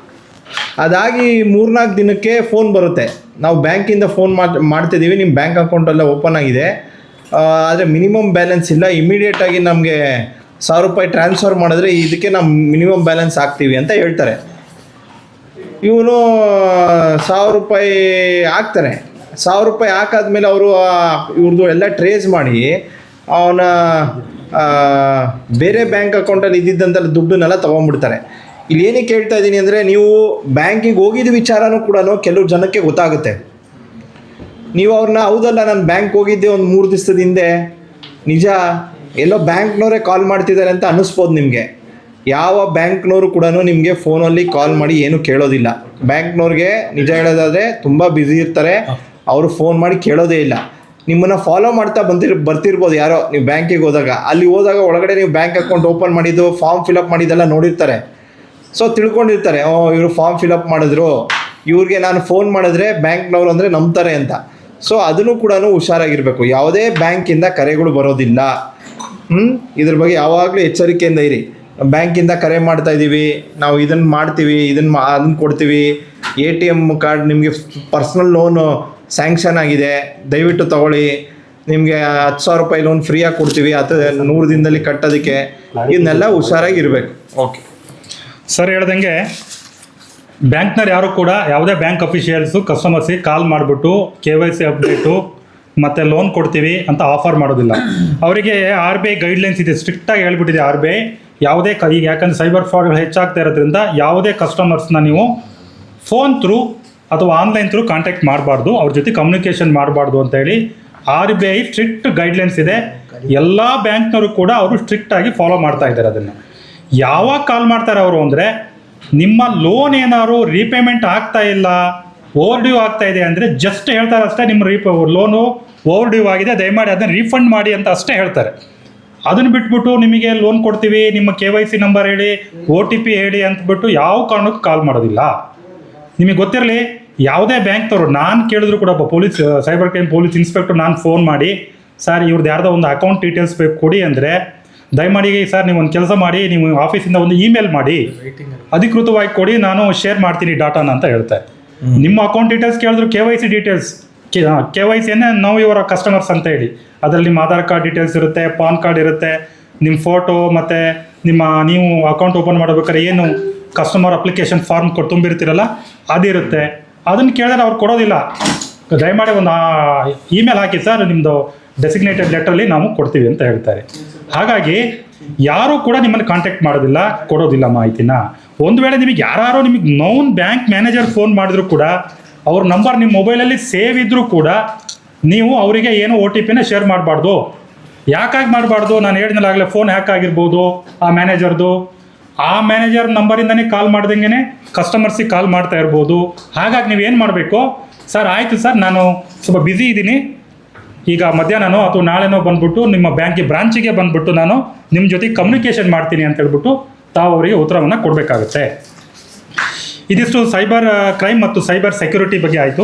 ಅದಾಗಿ 3-4 ದಿನಕ್ಕೆ ಫೋನ್ ಬರುತ್ತೆ, ನಾವು ಬ್ಯಾಂಕಿಂದ ಫೋನ್ ಮಾಡ್ತಿದ್ದೀವಿ, ನಿಮ್ಮ ಬ್ಯಾಂಕ್ ಅಕೌಂಟೆಲ್ಲ ಓಪನ್ ಆಗಿದೆ, ಆದರೆ ಮಿನಿಮಮ್ ಬ್ಯಾಲೆನ್ಸ್ ಇಲ್ಲ, ಇಮಿಡಿಯೇಟಾಗಿ ನಮಗೆ 1,000 ರೂಪಾಯಿ ಟ್ರಾನ್ಸ್ಫರ್ ಮಾಡಿದ್ರೆ ಇದಕ್ಕೆ ನಾವು ಮಿನಿಮಮ್ ಬ್ಯಾಲೆನ್ಸ್ ಹಾಕ್ತೀವಿ ಅಂತ ಹೇಳ್ತಾರೆ. ಇವನು 1,000 ರೂಪಾಯಿ ಹಾಕ್ತಾನೆ. 1,000 ರೂಪಾಯಿ ಹಾಕಾದ್ಮೇಲೆ ಅವರು ಇವ್ರದ್ದು ಎಲ್ಲ ಟ್ರೇಸ್ ಮಾಡಿ ಅವನ ಬೇರೆ ಬ್ಯಾಂಕ್ ಅಕೌಂಟಲ್ಲಿ ಇದ್ದಿದ್ದಂತೆಲ್ಲ ದುಡ್ಡನ್ನೆಲ್ಲ ತೊಗೊಂಡ್ಬಿಡ್ತಾರೆ. ಇಲ್ಲಿ ಏನಕ್ಕೆ ಹೇಳ್ತಾ ಇದ್ದೀನಿ ಅಂದರೆ, ನೀವು ಬ್ಯಾಂಕಿಗೆ ಹೋಗಿದ್ದ ವಿಚಾರನೂ ಕೂಡ ಕೆಲವು ಜನಕ್ಕೆ ಗೊತ್ತಾಗುತ್ತೆ. ನೀವು ಅವ್ರನ್ನ ಹೌದಲ್ಲ ನಾನು ಬ್ಯಾಂಕ್ ಹೋಗಿದ್ದೆ ಒಂದು 3 ದಿವಸದ ಹಿಂದೆ, ನಿಜ ಎಲ್ಲೋ ಬ್ಯಾಂಕ್ನವರೇ ಕಾಲ್ ಮಾಡ್ತಿದ್ದಾರೆ ಅಂತ ಅನ್ನಿಸ್ಬೋದು ನಿಮಗೆ. ಯಾವ ಬ್ಯಾಂಕ್ನವರು ಕೂಡ ನಿಮಗೆ ಫೋನಲ್ಲಿ ಕಾಲ್ ಮಾಡಿ ಏನೂ ಕೇಳೋದಿಲ್ಲ. ಬ್ಯಾಂಕ್ನವ್ರಿಗೆ ನಿಜ ಹೇಳೋದಾದರೆ ತುಂಬ ಬ್ಯುಸಿ ಇರ್ತಾರೆ, ಅವರು ಫೋನ್ ಮಾಡಿ ಕೇಳೋದೇ ಇಲ್ಲ. ನಿಮ್ಮನ್ನು ಫಾಲೋ ಮಾಡ್ತಾ ಬರ್ತಿರ್ಬೋದು ಯಾರೋ, ನೀವು ಬ್ಯಾಂಕಿಗೆ ಹೋದಾಗ. ಅಲ್ಲಿ ಹೋದಾಗ ಒಳಗಡೆ ನೀವು ಬ್ಯಾಂಕ್ ಅಕೌಂಟ್ ಓಪನ್ ಮಾಡಿದ್ದು, ಫಾರ್ಮ್ ಫಿಲಪ್ ಮಾಡಿದ್ದೆಲ್ಲ ನೋಡಿರ್ತಾರೆ. ಸೊ ತಿಳ್ಕೊಂಡಿರ್ತಾರೆ, ಇವರು ಫಾರ್ಮ್ ಫಿಲಪ್ ಮಾಡಿದ್ರು, ಇವ್ರಿಗೆ ನಾನು ಫೋನ್ ಮಾಡಿದ್ರೆ ಬ್ಯಾಂಕ್ನವ್ರು ಅಂದರೆ ನಂಬ್ತಾರೆ ಅಂತ. ಸೊ ಅದನ್ನು ಕೂಡ ಹುಷಾರಾಗಿರಬೇಕು. ಯಾವುದೇ ಬ್ಯಾಂಕಿಂದ ಕರೆಗಳು ಬರೋದಿಲ್ಲ. ಇದ್ರ ಬಗ್ಗೆ ಯಾವಾಗಲೂ ಎಚ್ಚರಿಕೆಯಿಂದ ಇರಿ. ಬ್ಯಾಂಕಿಂದ ಕರೆ ಮಾಡ್ತಾ ಇದ್ದೀವಿ, ನಾವು ಇದನ್ನು ಮಾಡ್ತೀವಿ, ಅದನ್ನು ಕೊಡ್ತೀವಿ, ATM ಕಾರ್ಡ್ ನಿಮಗೆ ಪರ್ಸ್ನಲ್ ಲೋನು ಸ್ಯಾಂಕ್ಷನ್ ಆಗಿದೆ, ದಯವಿಟ್ಟು ತಗೊಳ್ಳಿ, ನಿಮಗೆ 10,000 ರೂಪಾಯಿ ಲೋನ್ ಫ್ರೀಯಾಗಿ ಕೊಡ್ತೀವಿ, 100 ದಿನದಲ್ಲಿ ಕಟ್ಟೋದಕ್ಕೆ, ಇದನ್ನೆಲ್ಲ ಹುಷಾರಾಗಿರ್ಬೇಕು. ಓಕೆ ಸರ್ ಹೇಳ್ದಂಗೆ ಬ್ಯಾಂಕ್ನವ್ರು ಯಾರು ಕೂಡ ಯಾವುದೇ ಬ್ಯಾಂಕ್ ಅಫಿಷಿಯಲ್ಸು ಕಸ್ಟಮರ್ಸಿಗೆ ಕಾಲ್ ಮಾಡಿಬಿಟ್ಟು KYC ಅಪ್ಡೇಟು ಮತ್ತು ಲೋನ್ ಕೊಡ್ತೀವಿ ಅಂತ ಆಫರ್ ಮಾಡೋದಿಲ್ಲ. ಅವರಿಗೆ RBI ಗೈಡ್ಲೈನ್ಸ್ ಇದೆ, ಸ್ಟ್ರಿಕ್ಟಾಗಿ ಹೇಳ್ಬಿಟ್ಟಿದೆ RBI. ಯಾವುದೇ ಈಗ ಯಾಕಂದರೆ ಸೈಬರ್ ಫ್ರಾಡ್ಗಳು ಹೆಚ್ಚಾಗ್ತಾ ಇರೋದ್ರಿಂದ ಯಾವುದೇ ಕಸ್ಟಮರ್ಸ್ನ ನೀವು ಫೋನ್ ಥ್ರೂ ಅಥವಾ ಆನ್ಲೈನ್ ಥ್ರೂ ಕಾಂಟ್ಯಾಕ್ಟ್ ಮಾಡಬಾರ್ದು, ಅವ್ರ ಜೊತೆ ಕಮ್ಯುನಿಕೇಷನ್ ಮಾಡಬಾರ್ದು ಅಂತೇಳಿ RBI ಸ್ಟ್ರಿಕ್ಟ್ ಗೈಡ್ಲೈನ್ಸ್ ಇದೆ. ಎಲ್ಲ ಬ್ಯಾಂಕ್ನವರು ಕೂಡ ಅವರು ಸ್ಟ್ರಿಕ್ಟಾಗಿ ಫಾಲೋ ಮಾಡ್ತಾ ಇದ್ದಾರೆ. ಅದನ್ನು ಯಾವಾಗ ಕಾಲ್ ಮಾಡ್ತಾರೆ ಅವರು ಅಂದರೆ, ನಿಮ್ಮ ಲೋನ್ ಏನಾದ್ರು ರೀಪೇಮೆಂಟ್ ಆಗ್ತಾ ಇಲ್ಲ, ಓವರ್ ಡ್ಯೂ ಆಗ್ತಾ ಇದೆ ಅಂದರೆ ಜಸ್ಟ್ ಹೇಳ್ತಾರೆ ಅಷ್ಟೇ, ನಿಮ್ಮ ಲೋನು ಓವರ್ ಡ್ಯೂ ಆಗಿದೆ, ದಯಮಾಡಿ ಅದನ್ನು ರೀಫಂಡ್ ಮಾಡಿ ಅಂತ ಅಷ್ಟೇ ಹೇಳ್ತಾರೆ. ಅದನ್ನು ಬಿಟ್ಬಿಟ್ಟು ನಿಮಗೆ ಲೋನ್ ಕೊಡ್ತೀವಿ, ನಿಮ್ಮ KYC ನಂಬರ್ ಹೇಳಿ, OTP ಹೇಳಿ ಅಂತಬಿಟ್ಟು ಯಾವ ಕಾರಣಕ್ಕೂ ಕಾಲ್ ಮಾಡೋದಿಲ್ಲ. ನಿಮಗೆ ಗೊತ್ತಿರಲಿ, ಯಾವುದೇ ಬ್ಯಾಂಕ್ದವರು ನಾನು ಕೇಳಿದ್ರು ಕೂಡ police cyber crime police inspector ನಾನು ಫೋನ್ ಮಾಡಿ ಸರ್ ಇವ್ರದ್ದು ಯಾರ್ದೋ ಒಂದು ಅಕೌಂಟ್ ಡೀಟೇಲ್ಸ್ ಬೇಕು ಕೊಡಿ ಅಂದರೆ ದಯಮಾಡಿ ಸರ್ ನೀವು ಒಂದು ಕೆಲಸ ಮಾಡಿ ನೀವು ಆಫೀಸಿಂದ ಒಂದು ಇಮೇಲ್ ಮಾಡಿ ಅಧಿಕೃತವಾಗಿ ಕೊಡಿ ನಾನು ಶೇರ್ ಮಾಡ್ತೀನಿ ಡಾಟಾನ ಅಂತ ಹೇಳ್ತಾರೆ. ನಿಮ್ಮ ಅಕೌಂಟ್ ಡೀಟೇಲ್ಸ್ ಕೇಳಿದ್ರು KYC details KYC know your customers ಅಂತ ಹೇಳಿ ಅದರಲ್ಲಿ ನಿಮ್ಮ ಆಧಾರ್ ಕಾರ್ಡ್ ಡೀಟೇಲ್ಸ್ ಇರುತ್ತೆ, ಪಾನ್ ಕಾರ್ಡ್ ಇರುತ್ತೆ, ನಿಮ್ಮ ಫೋಟೋ ಮತ್ತು ನೀವು ಅಕೌಂಟ್ ಓಪನ್ ಮಾಡಬೇಕಾದ್ರೆ ಏನು ಕಸ್ಟಮರ್ ಅಪ್ಲಿಕೇಶನ್ ಫಾರ್ಮ್ ತುಂಬಿರ್ತೀರಲ್ಲ ಅದಿರುತ್ತೆ. ಅದನ್ನು ಕೇಳಿದ್ರೆ ಅವ್ರು ಕೊಡೋದಿಲ್ಲ. ದಯಮಾಡಿ ಒಂದು ಇಮೇಲ್ ಹಾಕಿ ಸರ್ ನಿಮ್ಮದು ಡೆಸಿಗ್ನೇಟೆಡ್ ಲೆಟ್ರಲ್ಲಿ ನಾವು ಕೊಡ್ತೀವಿ ಅಂತ ಹೇಳ್ತಾರೆ. ಹಾಗಾಗಿ ಯಾರೂ ಕೂಡ ನಿಮ್ಮನ್ನು ಕಾಂಟ್ಯಾಕ್ಟ್ ಮಾಡೋದಿಲ್ಲ, ಕೊಡೋದಿಲ್ಲ ಮಾಹಿತಿನ. ಒಂದು ವೇಳೆ ನಿಮಗೆ ಯಾರು ನಿಮಗೆ ನೋನ್ ಬ್ಯಾಂಕ್ ಮ್ಯಾನೇಜರ್ ಫೋನ್ ಮಾಡಿದ್ರು ಕೂಡ ಅವ್ರ ನಂಬರ್ ನಿಮ್ಮ ಮೊಬೈಲಲ್ಲಿ ಸೇವ್ ಇದ್ದರೂ ಕೂಡ ನೀವು ಅವರಿಗೆ ಏನು OTP ಶೇರ್ ಮಾಡಬಾರ್ದು. ಯಾಕಾಗಿ ಮಾಡಬಾರ್ದು? ನಾನು ಹೇಳಿದ್ನಲ್ಲಾಗಲೇ ಫೋನ್ ಹ್ಯಾಕ್ ಆಗಿರ್ಬೋದು ಆ ಮ್ಯಾನೇಜರ್ದು. ಆ ಮ್ಯಾನೇಜರ್ ನಂಬರಿಂದನೇ ಕಾಲ್ ಮಾಡ್ದಂಗೆ ಕಸ್ಟಮರ್ಸಿಗೆ ಕಾಲ್ ಮಾಡ್ತಾ ಇರ್ಬೋದು. ಹಾಗಾಗಿ ನೀವೇನು ಮಾಡಬೇಕು, ಸರ್ ಆಯಿತು ಸರ್ ನಾನು ಸ್ವಲ್ಪ ಬ್ಯುಸಿ ಇದ್ದೀನಿ, ಈಗ ಮಧ್ಯಾಹ್ನನೋ ಅಥವಾ ನಾಳೆನೋ ಬಂದುಬಿಟ್ಟು ನಿಮ್ಮ ಬ್ರಾಂಚಿಗೆ ಬಂದುಬಿಟ್ಟು ನಾನು ನಿಮ್ಮ ಜೊತೆ ಕಮ್ಯುನಿಕೇಷನ್ ಮಾಡ್ತೀನಿ ಅಂತ ಹೇಳ್ಬಿಟ್ಟು ತಾವು ಅವರಿಗೆ ಉತ್ತರವನ್ನು ಕೊಡಬೇಕಾಗುತ್ತೆ. ಇದಿಷ್ಟು ಸೈಬರ್ ಕ್ರೈಮ್ ಮತ್ತು ಸೈಬರ್ ಸೆಕ್ಯೂರಿಟಿ ಬಗ್ಗೆ ಆಯಿತು.